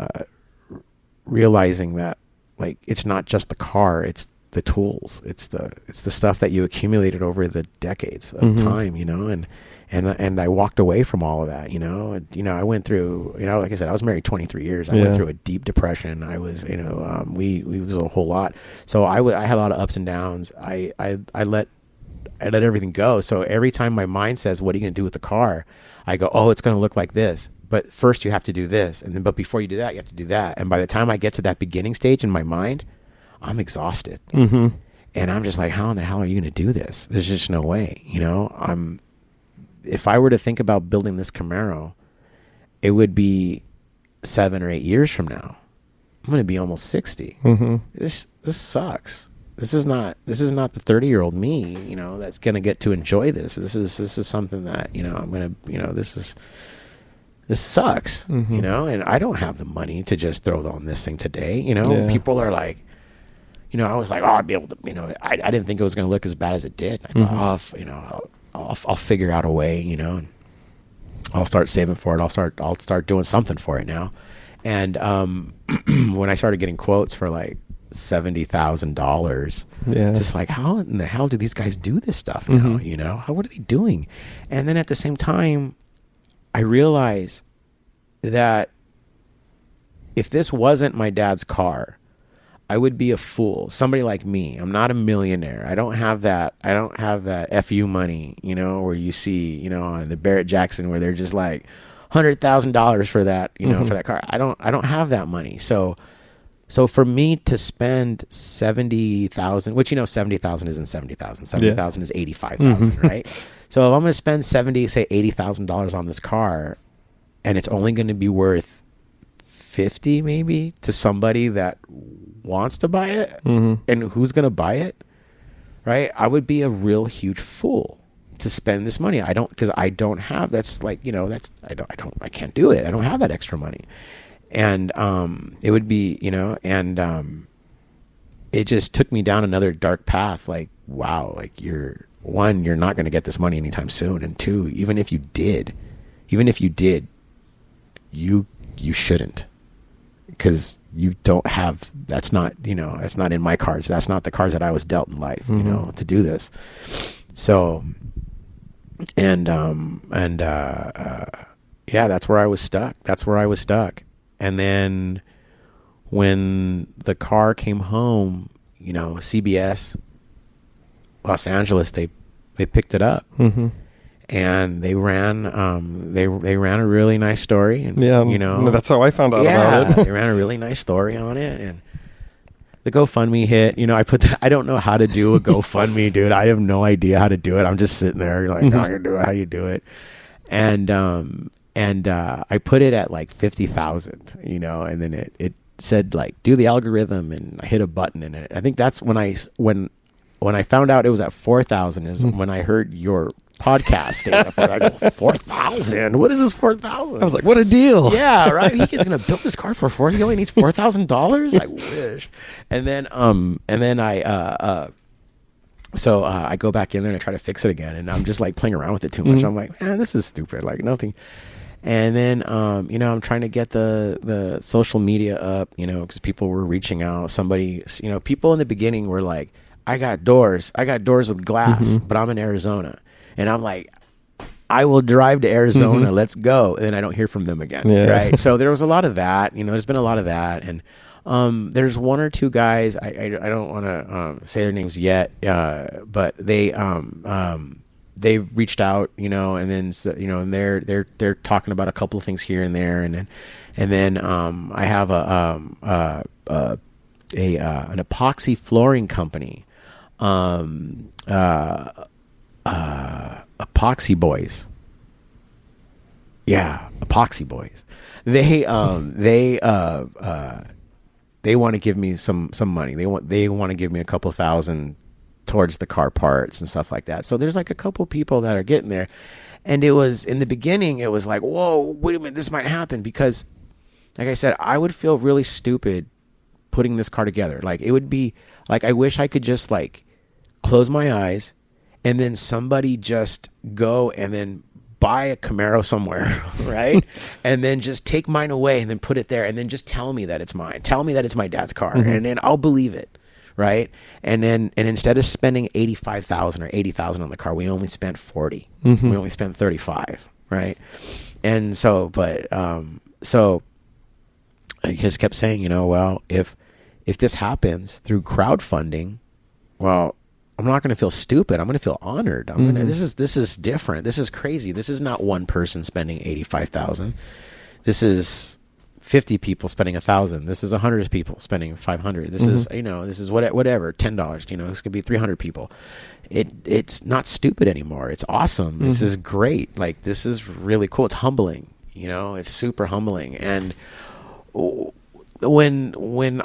realizing that, like, it's not just the car, it's the tools, it's the stuff that you accumulated over the decades of time, and I walked away from all of that, I went through, like I said, I was married 23 years. I went through a deep depression. I was, we was a whole lot. So I had a lot of ups and downs. I let everything go. So every time my mind says, what are you going to do with the car? I go, oh, it's going to look like this. But first you have to do this. And then, but before you do that, you have to do that. And by the time I get to that beginning stage in my mind, I'm exhausted. And I'm just like, how in the hell are you going to do this? There's just no way, if I were to think about building this Camaro, it would be 7 or 8 years from now. I'm going to be almost 60. This sucks. This is not the 30-year-old me, that's going to get to enjoy this. This is something that, I'm going to, this sucks, and I don't have the money to just throw on this thing today. People are like, I was like, oh, I'd be able to, I didn't think it was going to look as bad as it did. I thought, I'll figure out a way, and I'll start saving for it. I'll start doing something for it now. And when I started getting quotes for like $70,000, it's just like, how in the hell do these guys do this stuff now? What are they doing? And then at the same time, I realized that if this wasn't my dad's car, I would be a fool. Somebody like me. I'm not a millionaire. I don't have that FU money, where you see, on the Barrett Jackson, where they're just like $100,000 for that, for that car. I don't have that money. So for me to spend 70,000, which 70,000 isn't 70,000. 70,000 is 85,000, right? So if I'm going to spend $80,000 on this car, and it's only going to be worth 50 maybe to somebody that wants to buy it, and who's going to buy it, right? I would be a real huge fool to spend this money. I don't have, that's like, I can't do it. I don't have that extra money. And it would be, it just took me down another dark path. Like, wow, like you're not going to get this money anytime soon. And two, even if you did, you shouldn't. Because you don't have, that's not in my cards. That's not the cards that I was dealt in life, to do this. So, that's where I was stuck. And then when the car came home, CBS, Los Angeles, they picked it up. And they ran a really nice story, and that's how I found out about it. They ran a really nice story on it, and the GoFundMe hit. I don't know how to do a GoFundMe, dude. I have no idea how to do it. I'm just sitting there like, I can do it. How you do it? And I put it at like 50,000, and then it said like do the algorithm, and I hit a button, and I think that's when I found out it was at 4,000 is when I heard your podcast. I go, 4,000? What is this 4,000? I was like, what a deal. Yeah, right. He is going to build this car for 4. He only needs $4,000. I wish. And then I go back in there and I try to fix it again, and I'm just like playing around with it too much. I'm like, man, this is stupid. Like nothing. And then, I'm trying to get the social media up, because people were reaching out. Somebody, people in the beginning were like, I got doors with glass, but I'm in Arizona. And I'm like, I will drive to Arizona. Let's go. And then I don't hear from them again. Right. So there was a lot of that, there's been a lot of that. And, there's one or two guys, I don't want to, say their names yet. But they reached out, and then, and they're talking about a couple of things here and there. And then I have an epoxy flooring company. Epoxy Boys. Yeah, Epoxy Boys. They they want to give me some money. They want to give me a couple $1,000 towards the car parts and stuff like that. So there's like a couple people that are getting there. And it was, in the beginning, it was like, whoa, wait a minute, this might happen. Because, like I said, I would feel really stupid putting this car together. Like, it would be, like, I wish I could just, like, close my eyes and then somebody just go and then buy a Camaro somewhere, right? And then just take mine away and then put it there and then just tell me that it's mine. Tell me that it's my dad's car. And then I'll believe it, right? And instead of spending $85,000 or $80,000 on the car, we only spent $40,000. We only spent $35,000, right? And so, so I just kept saying, well, if this happens through crowdfunding, well, I'm not going to feel stupid. I'm going to feel honored. This is different. This is crazy. This is not one person spending $85,000. This is 50 people spending $1,000. This is 100 people spending $500. This is, this is whatever, $10. This could be 300 people. It's not stupid anymore. It's awesome. This is great. Like, this is really cool. It's humbling. It's super humbling. And when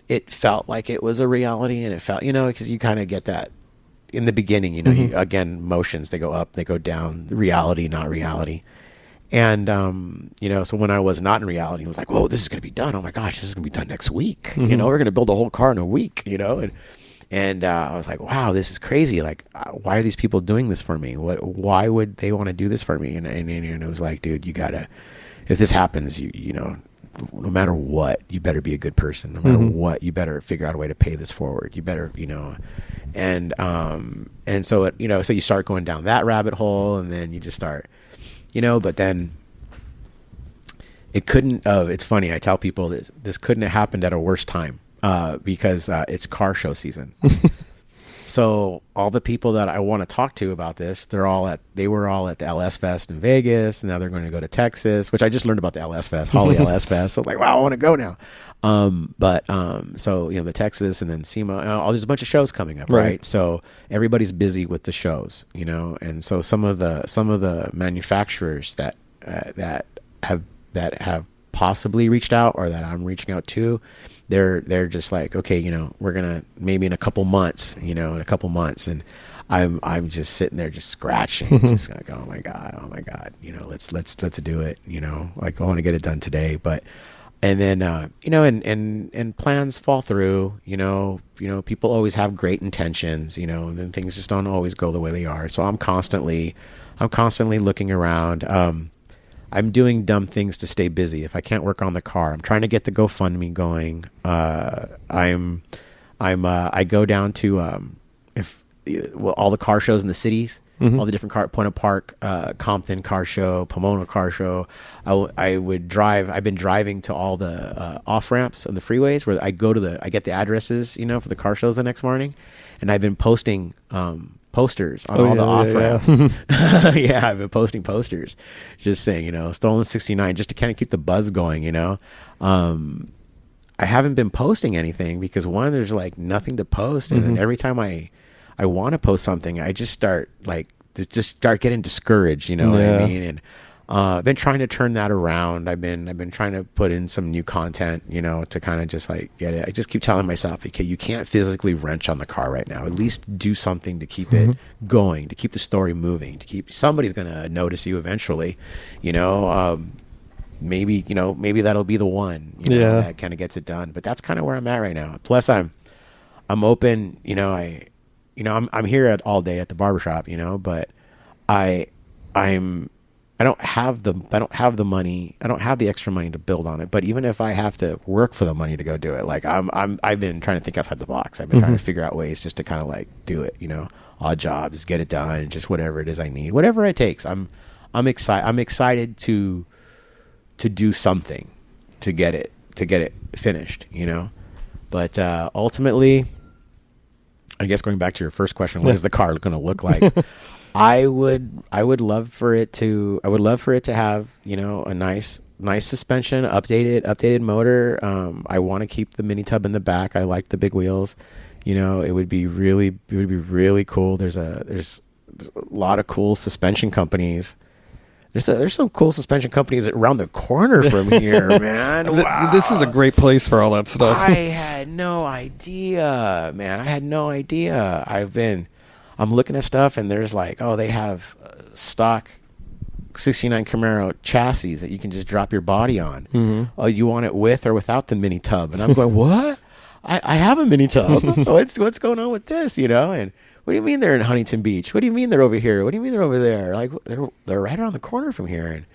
it felt like it was a reality, and it felt, because you kind of get that in the beginning, you, again, emotions, they go up, they go down, reality, not reality. And, so when I was not in reality, it was like, whoa, this is going to be done. Oh my gosh, this is going to be done next week. We're going to build a whole car in a week, and I was like, wow, this is crazy. Like, why are these people doing this for me? Why would they want to do this for me? And it was like, dude, you gotta, if this happens, no matter what, you better be a good person. No matter what, you better figure out a way to pay this forward. You better, and so it, so you start going down that rabbit hole, and then you just start, but then it couldn't, it's funny. I tell people this couldn't have happened at a worse time, because it's car show season. So all the people that I want to talk to about this, they were all at the LS Fest in Vegas, and now they're going to go to Texas, which I just learned about the LS Fest, Holly LS Fest. So I was like, wow, I want to go now. So the Texas, and then SEMA, there's a bunch of shows coming up, right? So everybody's busy with the shows, and so some of the manufacturers that have possibly reached out, or that I'm reaching out to, they're just like, okay, we're gonna, maybe in a couple months, and I'm just sitting there just scratching, just like, oh my god, let's do it, like, I want to get it done today. But and then and plans fall through, people always have great intentions, and then things just don't always go the way they are. So I'm constantly looking around. I'm doing dumb things to stay busy. If I can't work on the car, I'm trying to get the GoFundMe going. I go down to all the car shows in the cities, all the different Point of Park, Compton car show, Pomona car show. I've been driving to all the off ramps of the freeways where I get the addresses, for the car shows the next morning, and I've been posting posters on all the off ramps. Yeah, I've been posting posters, just saying, stolen 69, just to kind of keep the buzz going. I haven't been posting anything because, one, there's like nothing to post, and then every time I want to post something, I just start getting discouraged. What I mean? And I've been trying to turn that around. I've been trying to put in some new content, to kind of just like get it. I just keep telling myself, okay, you can't physically wrench on the car right now. At least do something to keep it going, to keep the story moving, somebody's going to notice you eventually, maybe that'll be the one, that kind of gets it done. But that's kind of where I'm at right now. Plus I'm open, I'm here all day at the barbershop, but I don't have the money. I don't have the extra money to build on it. But even if I have to work for the money to go do it, like I've been trying to think outside the box. I've been trying to figure out ways just to kind of like do it, odd jobs, get it done, just whatever it is I need, whatever it takes. I'm excited to do something to get it finished, But ultimately, I guess going back to your first question, what is the car going to look like? I would love for it to have, a nice suspension, updated motor. I want to keep the mini tub in the back. I like the big wheels. It would be really cool. There's a lot of cool suspension companies. There's some cool suspension companies around the corner from here, man. Wow. This is a great place for all that stuff. I had no idea, man. I had no idea. I'm looking at stuff, and there's like, oh, they have stock 69 Camaro chassis that you can just drop your body on. Mm-hmm. Oh, you want it with or without the mini tub? And I'm going, what? I have a mini tub. What's going on with this? You know? And what do you mean they're in Huntington Beach? What do you mean they're over here? What do you mean they're over there? Like they're right around the corner from here. And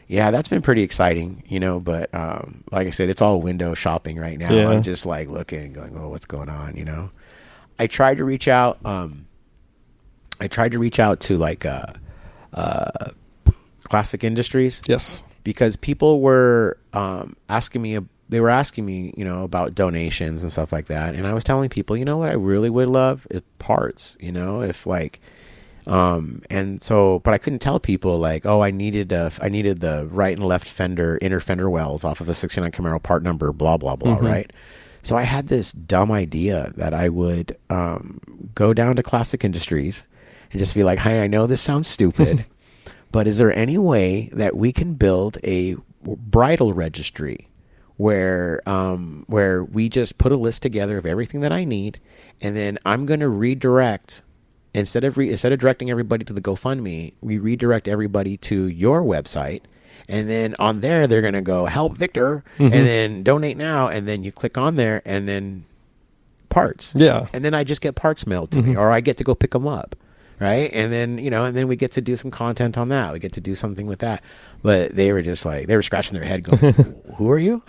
yeah, that's been pretty exciting, you know. But like I said, it's all window shopping right now. Yeah. I'm just like looking and going, oh, what's going on? You know, I tried to reach out. To like Classic Industries. Yes, because people were asking me. They were asking me, you know, about donations and stuff like that. And I was telling people, you know what I really would love is parts, you know, if like, and so, but I couldn't tell people like, oh, I needed the right and left inner fender wells off of a 69 Camaro part number, blah, blah, blah. Mm-hmm. Right. So I had this dumb idea that I would go down to Classic Industries and just be like, hey, I know this sounds stupid, but is there any way that we can build a bridal registry where we just put a list together of everything that I need, and then I'm going to redirect, instead of directing everybody to the GoFundMe, we redirect everybody to your website, and then on there they're going to go help Victor, mm-hmm. and then donate now, and then you click on there, and then parts, yeah, and then I just get parts mailed to me, or I get to go pick them up. Right. And then, you know, and then we get to do some content on that. We get to do something with that. But they were just like, they were scratching their head going, who are you?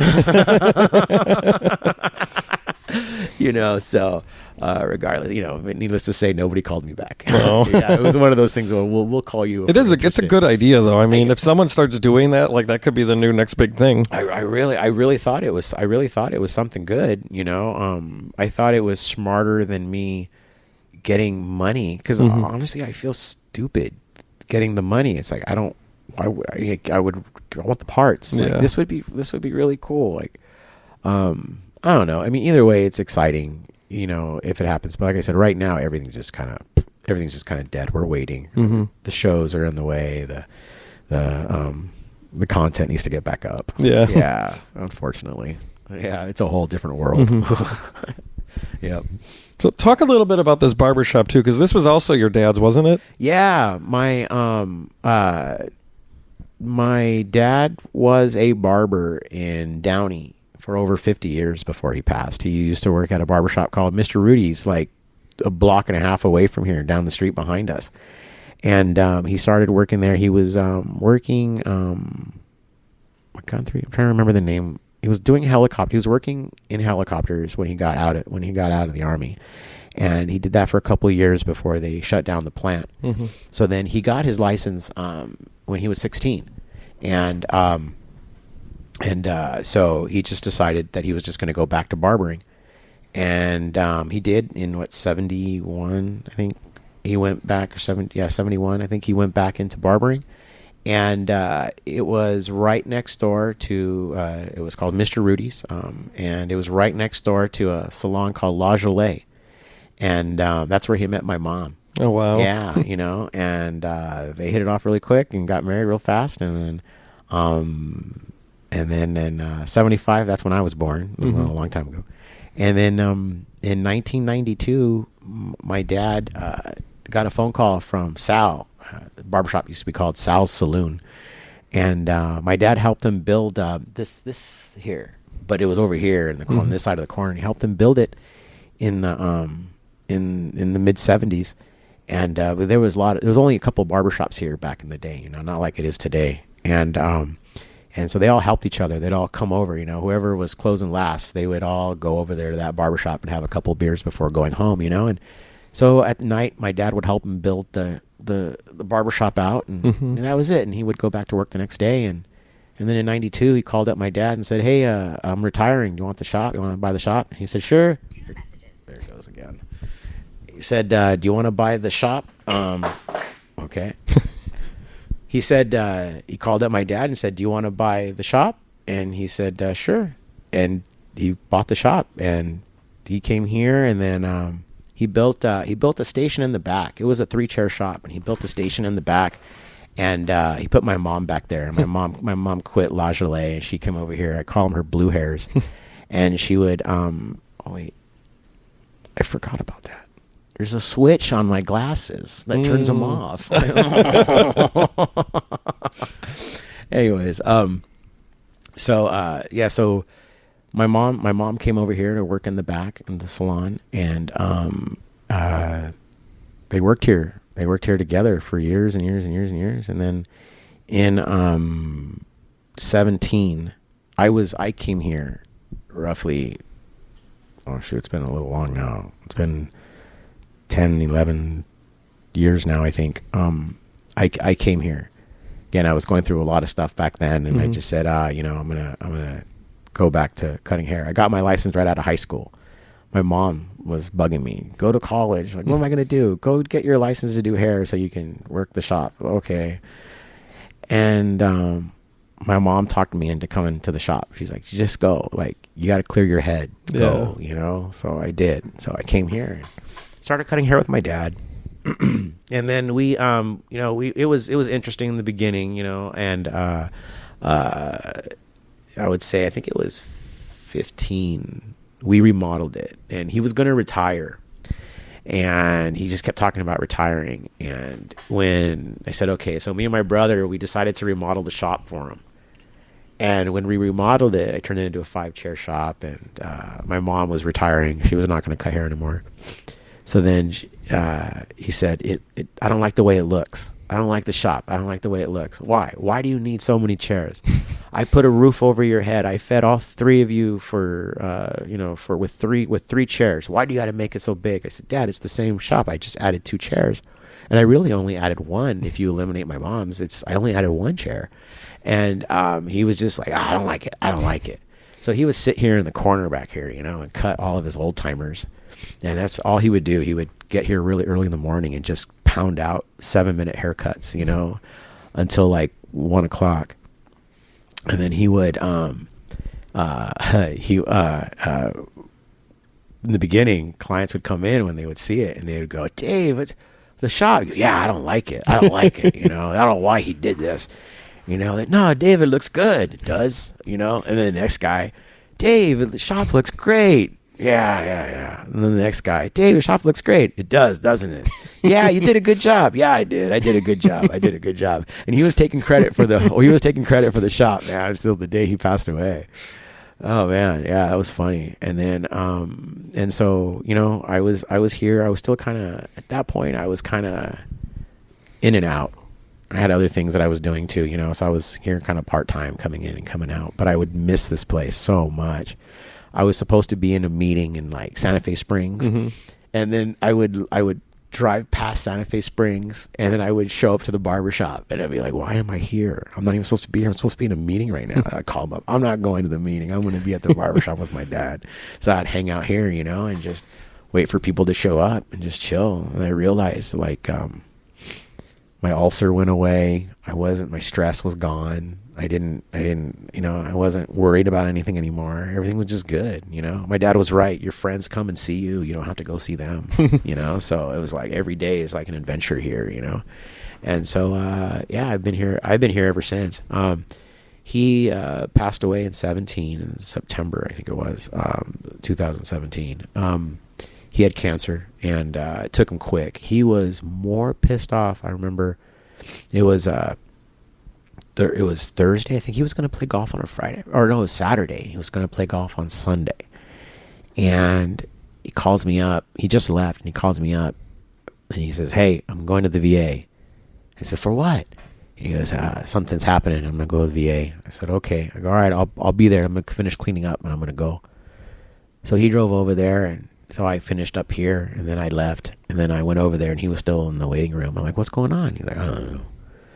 You know, so regardless, you know, needless to say, nobody called me back. No. Yeah, it was one of those things where we'll call you. It's a good idea, though. I mean, if someone starts doing that, like that could be the new next big thing. I really thought it was something good. You know, I thought it was smarter than me getting money, because mm-hmm. honestly I feel stupid getting the money. It's like I want the parts. Yeah. Like, this would be really cool. Like I don't know. I mean, either way, it's exciting, you know, if it happens. But like I said, right now everything's just kind of dead. We're waiting. Mm-hmm. The shows are in the way. The content needs to get back up. Yeah. Yeah. Unfortunately. Yeah, it's a whole different world. Mm-hmm. Yep. So talk a little bit about this barbershop too, because this was also your dad's, wasn't it? Yeah, my dad was a barber in Downey for over 50 years before he passed. He used to work at a barbershop called Mr. Rudy's, like a block and a half away from here, down the street behind us. And he started working there. He was working I'm trying to remember the name. He was doing helicopter. He was working in helicopters when he got out of the Army, and he did that for a couple of years before they shut down the plant. Mm-hmm. So then he got his license when he was 16, and so he just decided that he was just going to go back to barbering, and he did in 71, I think he went back, or 71. I think he went back into barbering. And it was right next door to, it was called Mr. Rudy's, and it was right next door to a salon called La Gelée. And that's where he met my mom. Oh, wow. Yeah, you know, and they hit it off really quick and got married real fast. And then in 75, that's when I was born, mm-hmm. a long time ago. And then in 1992, my dad got a phone call from Sal. The barbershop used to be called Sal's Saloon, and my dad helped him build this here, but it was over here in the mm-hmm. on this side of the corner. He helped him build it in the in the mid 70s, and there was only a couple barbershops here back in the day, you know, not like it is today, and so they all helped each other. They'd all come over, you know, whoever was closing last, they would all go over there to that barbershop and have a couple beers before going home, you know. And so at night, my dad would help him build the barbershop out, and, mm-hmm. and that was it. And he would go back to work the next day. And then in 92, he called up my dad and said, hey, I'm retiring. Do you want the shop? You want to buy the shop? And he said, sure. There it goes again. He said, do you want to buy the shop? Okay. He said, he called up my dad and said, do you want to buy the shop? And he said, sure. And he bought the shop, and he came here, and then he built a station in the back. It was a 3-chair shop, and he built a station in the back. And he put my mom back there. And my mom quit La Gelée, and she came over here. I call them her blue hairs. And she would, oh wait, I forgot about that. There's a switch on my glasses that turns them off. Anyways, so my mom came over here to work in the back in the salon, and they worked here. They worked here together for years and years and years and years. And then in 17, I came here roughly, oh shoot, it's been a little long now. It's been 10, 11 years now, I think. I came here. Again, I was going through a lot of stuff back then, and I just said, I'm gonna go back to cutting hair. I got my license right out of high school. My mom was bugging me. Go to college. Like, what am I going to do? Go get your license to do hair so you can work the shop. Okay. And my mom talked me into coming to the shop. She's like, just go. Like, you got to clear your head. Go, So I did. So I came here and started cutting hair with my dad. And then it was interesting in the beginning, and I would say, I think it was 15. We remodeled it, and he was going to retire, and he just kept talking about retiring. And when I said, okay, so me and my brother, we decided to remodel the shop for him. And when we remodeled it, I turned it into a 5-chair shop, and my mom was retiring. She was not going to cut hair anymore. So then he said, I don't like the way it looks. I don't like the shop. I don't like the way it looks. Why? Why do you need so many chairs? I put a roof over your head. I fed all 3 of you with three chairs. Why do you got to make it so big? I said, Dad, it's the same shop. I just added 2 chairs, and I really only added 1. If you eliminate my mom's, I only added 1 chair. And he was just like, I don't like it. I don't like it. So he would sit here in the corner back here, and cut all of his old timers. And that's all he would do. He would get here really early in the morning and just pound out 7-minute haircuts, until like 1 o'clock. And then he would, in the beginning, clients would come in when they would see it, and they would go, Dave, it's the shop. He goes, yeah, I don't like it. I don't like it. I don't know why he did this. Like, no, Dave, it looks good. It does, And then the next guy, Dave, the shop looks great. Yeah. And then the next guy, Dave, the shop looks great. It does, doesn't it? Yeah, you did a good job. Yeah, I did. I did a good job. And he was taking credit for the shop, man, until the day he passed away. Oh man, yeah, that was funny. And then, and so, I was here. I was still kind of, at that point, I was kind of in and out. I had other things that I was doing too, so I was here kind of part-time, coming in and coming out, but I would miss this place so much. I was supposed to be in a meeting in like Santa Fe Springs, and then I would drive past Santa Fe Springs, and then I would show up to the barber shop, and I'd be like, why am I here? I'm not even supposed to be here. I'm supposed to be in a meeting right now. I'd call him up. I'm not going to the meeting. I'm going to be at the barber shop with my dad. So I'd hang out here, and just wait for people to show up and just chill. And I realized like my ulcer went away. My stress was gone. I wasn't worried about anything anymore. Everything was just good. My dad was right. Your friends come and see you. You don't have to go see them, so it was like every day is like an adventure here, and so, I've been here ever since. He, passed away in September, I think it was, 2017. He had cancer, and, it took him quick. He was more pissed off. I remember it was Thursday. I think he was going to play golf on a Friday. Or no, it was Saturday. He was going to play golf on Sunday. And he calls me up. He just left, and he calls me up. And he says, hey, I'm going to the VA. I said, for what? He goes, something's happening. I'm going to go to the VA. I said, okay. I go, all right, I'll be there. I'm going to finish cleaning up, and I'm going to go. So he drove over there, and so I finished up here, and then I left. And then I went over there, and he was still in the waiting room. I'm like, what's going on? He's like, I don't know.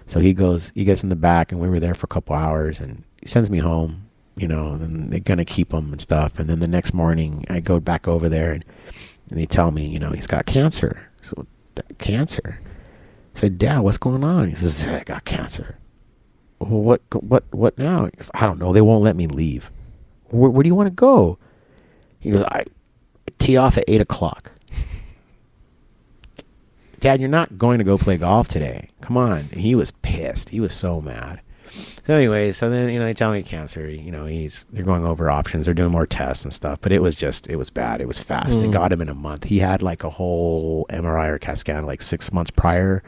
So he gets in the back, and we were there for a couple hours, and he sends me home, and they're going to keep him and stuff. And then the next morning I go back over there, and they tell me, he's got cancer. So cancer? I said, Dad, what's going on? He says, I got cancer. Well, what now? He goes, I don't know. They won't let me leave. Where do you want to go? He goes, I tee off at 8:00. Dad, you're not going to go play golf today. Come on. And he was pissed. He was so mad. So anyway, so then, they tell me cancer, they're going over options. They're doing more tests and stuff, but it was bad. It was fast. It got him in a month. He had like a whole MRI or CAT scan like 6 months prior,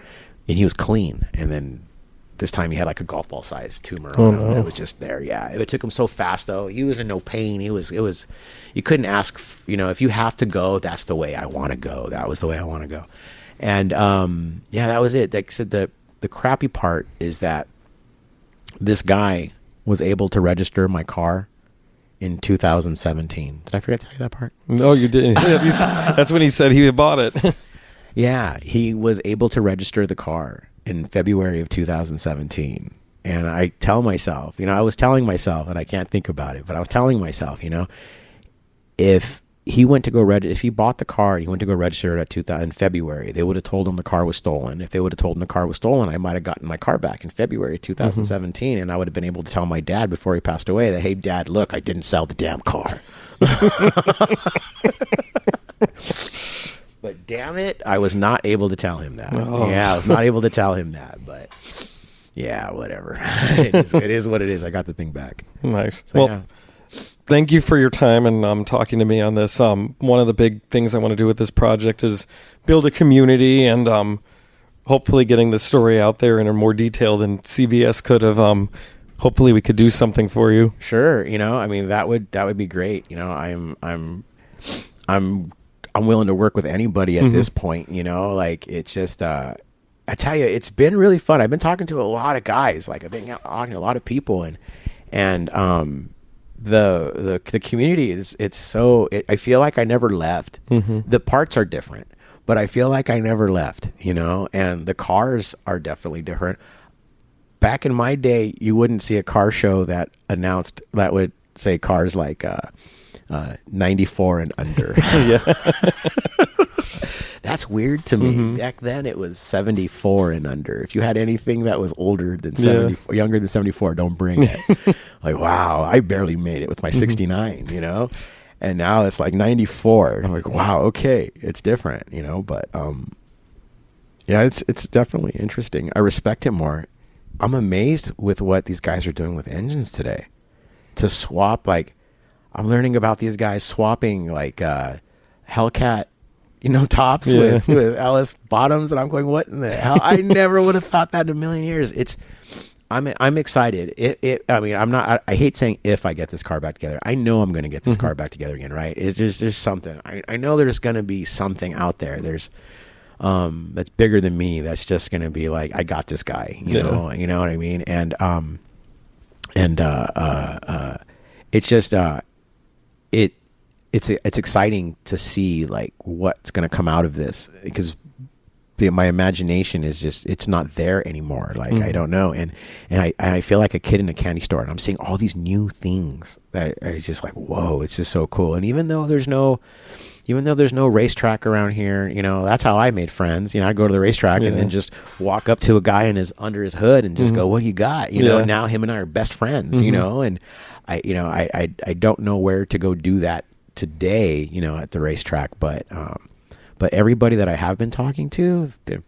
and he was clean. And then this time he had like a golf ball sized tumor on him. It was just there. Yeah. It took him so fast though. He was in no pain. You couldn't ask, if you have to go, that's the way I want to go. That was the way I want to go. And, that was it. Like I said, the crappy part is that this guy was able to register my car in 2017. Did I forget to tell you that part? No, you didn't. That's when he said he bought it. Yeah, he was able to register the car in February of 2017. And I tell myself, I was telling myself, and I can't think about it, but I was telling myself, if he went to go if he bought the car and he went to go register it in February, they would have told him the car was stolen. If they would have told him the car was stolen, I might have gotten my car back in February 2017, and I would have been able to tell my dad before he passed away that, hey, Dad, look, I didn't sell the damn car. But damn it, I was not able to tell him that. Oh. Yeah, I was not able to tell him that, but yeah, whatever. It is what it is. I got the thing back. Nice. So, well, thank you for your time and talking to me on this. One of the big things I want to do with this project is build a community and hopefully getting the story out there in a more detail than CBS could have. Hopefully we could do something for you. Sure. That would be great. I'm willing to work with anybody at this point, like it's just, I tell you, it's been really fun. I've been talking to a lot of guys, like I've been talking to a lot of people and the community I feel like I never left. The parts are different, but I feel like I never left, and the cars are definitely different. Back in my day, you wouldn't see a car show that would say cars like 94 and under. That's weird to me. Back then it was 74 and under. If you had anything that was older than 74, younger than 74, don't bring it. Like, wow, I barely made it with my 69, and now it's like 94. I'm like, wow, okay, it's different, but it's definitely interesting. I respect it more. I'm amazed with what these guys are doing with engines today to swap. Like, I'm learning about these guys swapping like Hellcat, tops with LS bottoms, and I'm going, what in the hell? I never would have thought that in a million years. I'm excited. I hate saying if I get this car back together. I know I'm going to get this car back together again, right? There's something. I know there's going to be something out there. There's that's bigger than me. That's just going to be like, I got this guy. You know what I mean? And it's just it's exciting to see like what's going to come out of this, because my imagination is just, it's not there anymore. Like, I don't know. And I feel like a kid in a candy store, and I'm seeing all these new things that is just like, whoa, it's just so cool. And even though there's no racetrack around here, that's how I made friends. I'd go to the racetrack and then just walk up to a guy under his hood and just go, what do you got? Now him and I are best friends, and I don't know where to go do that today, at the racetrack, but everybody that I have been talking to, they're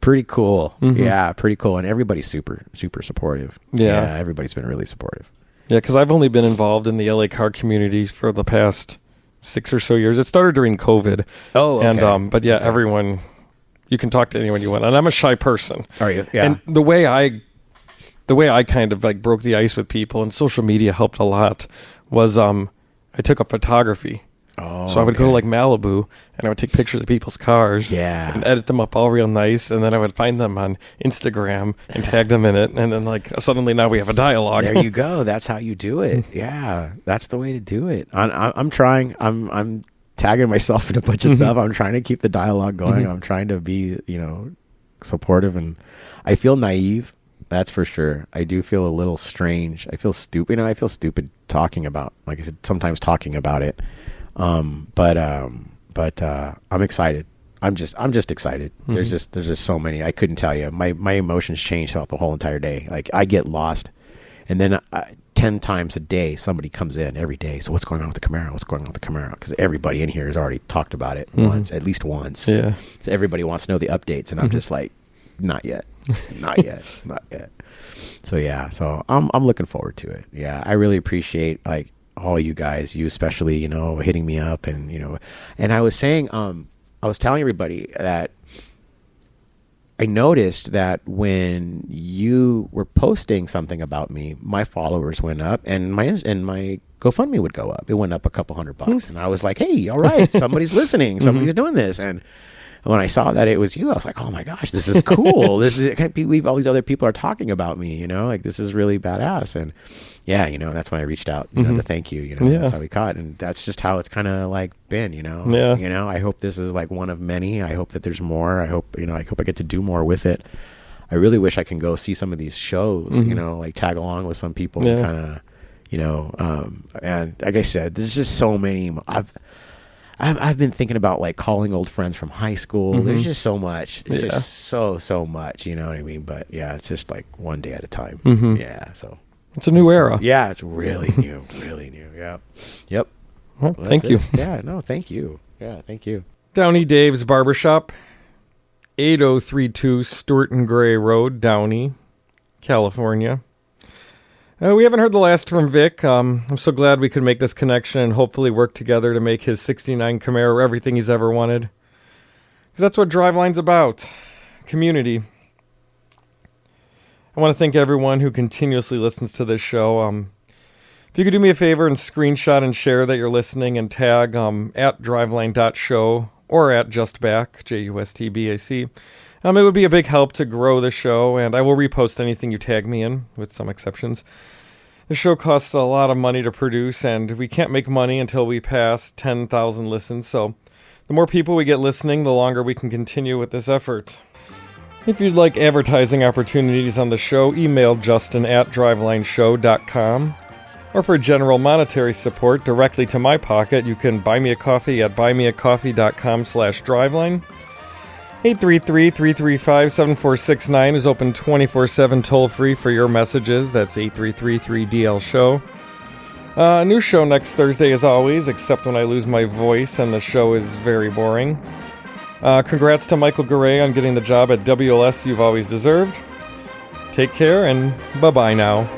pretty cool. Yeah, pretty cool. And everybody's super, super supportive. Yeah, everybody's been really supportive. Yeah, because I've only been involved in the LA car community for the past 6 or so years. It started during COVID. Oh, okay. And but yeah, everyone, you can talk to anyone you want. And I'm a shy person. Are you? Yeah. And the way I kind of like broke the ice with people, and social media helped a lot, was I took up photography. Oh, so I would go to like Malibu, and I would take pictures of people's cars, and edit them up all real nice, and then I would find them on Instagram and tag them in it, and then like suddenly now we have a dialogue. There you go. That's how you do it. Yeah, that's the way to do it. I'm trying. I'm tagging myself in a bunch of stuff. I'm trying to keep the dialogue going. I'm trying to be supportive, and I feel naive. That's for sure. I do feel a little strange. I feel stupid. I feel stupid talking about, like I said, sometimes talking about it. But I'm excited. I'm just excited. There's just so many. I couldn't tell you. My emotions change throughout the whole entire day. Like, I get lost And then 10 times a day, somebody comes in every day. So what's going on with the Camaro? What's going on with the Camaro? Because everybody in here has already talked about it once, at least once. Yeah. So everybody wants to know the updates. And I'm just like, not yet. Not yet. Not yet. So yeah, so I'm looking forward to it. Yeah, I really appreciate like all you guys, you especially, you know, hitting me up and, you know, and I was saying, I was telling everybody that I noticed that when you were posting something about me, my followers went up and my GoFundMe would go up. It went up a couple $100, and I was like, hey, all right, somebody's listening, somebody's doing this. And when I saw that it was you, I was like, oh my gosh, this is cool. I can't believe all these other people are talking about me, you know, like this is really badass. And yeah, you know, that's when I reached out, you know, to thank you, you know, that's how we caught. And that's just how it's kind of like been, you know, you know, I hope this is like one of many. I hope that there's more. I hope I get to do more with it. I really wish I can go see some of these shows, you know, like tag along with some people and kind of, you know, and like I said, there's just so many. I've been thinking about like calling old friends from high school. There's just so much. It's just so much, you know what I mean? But yeah, it's just like one day at a time. Yeah. So it's a new era. Yeah. It's really new, really new. Yeah. Yep. Well, thank you. Yeah. No, thank you. Yeah. Thank you. Downey Dave's Barbershop, 8032 Stewart and Gray Road, Downey, California. We haven't heard the last from Vic. I'm so glad we could make this connection and hopefully work together to make his 69 Camaro everything he's ever wanted. Because that's what Driveline's about. Community. I want to thank everyone who continuously listens to this show. If you could do me a favor and screenshot and share that you're listening and tag at driveline.show or at justback, JUSTBAC. It would be a big help to grow the show, and I will repost anything you tag me in, with some exceptions. The show costs a lot of money to produce, and we can't make money until we pass 10,000 listens, so the more people we get listening, the longer we can continue with this effort. If you'd like advertising opportunities on the show, email Justin at drivelineshow.com. Or for general monetary support directly to my pocket, you can buy me a coffee at buymeacoffee.com/driveline. 833-335-7469 is open 24/7 toll-free for your messages. That's 833-3DL-SHOW. New show next Thursday as always, except when I lose my voice and the show is very boring. Congrats to Michael Garay on getting the job at WLS you've always deserved. Take care and bye-bye now.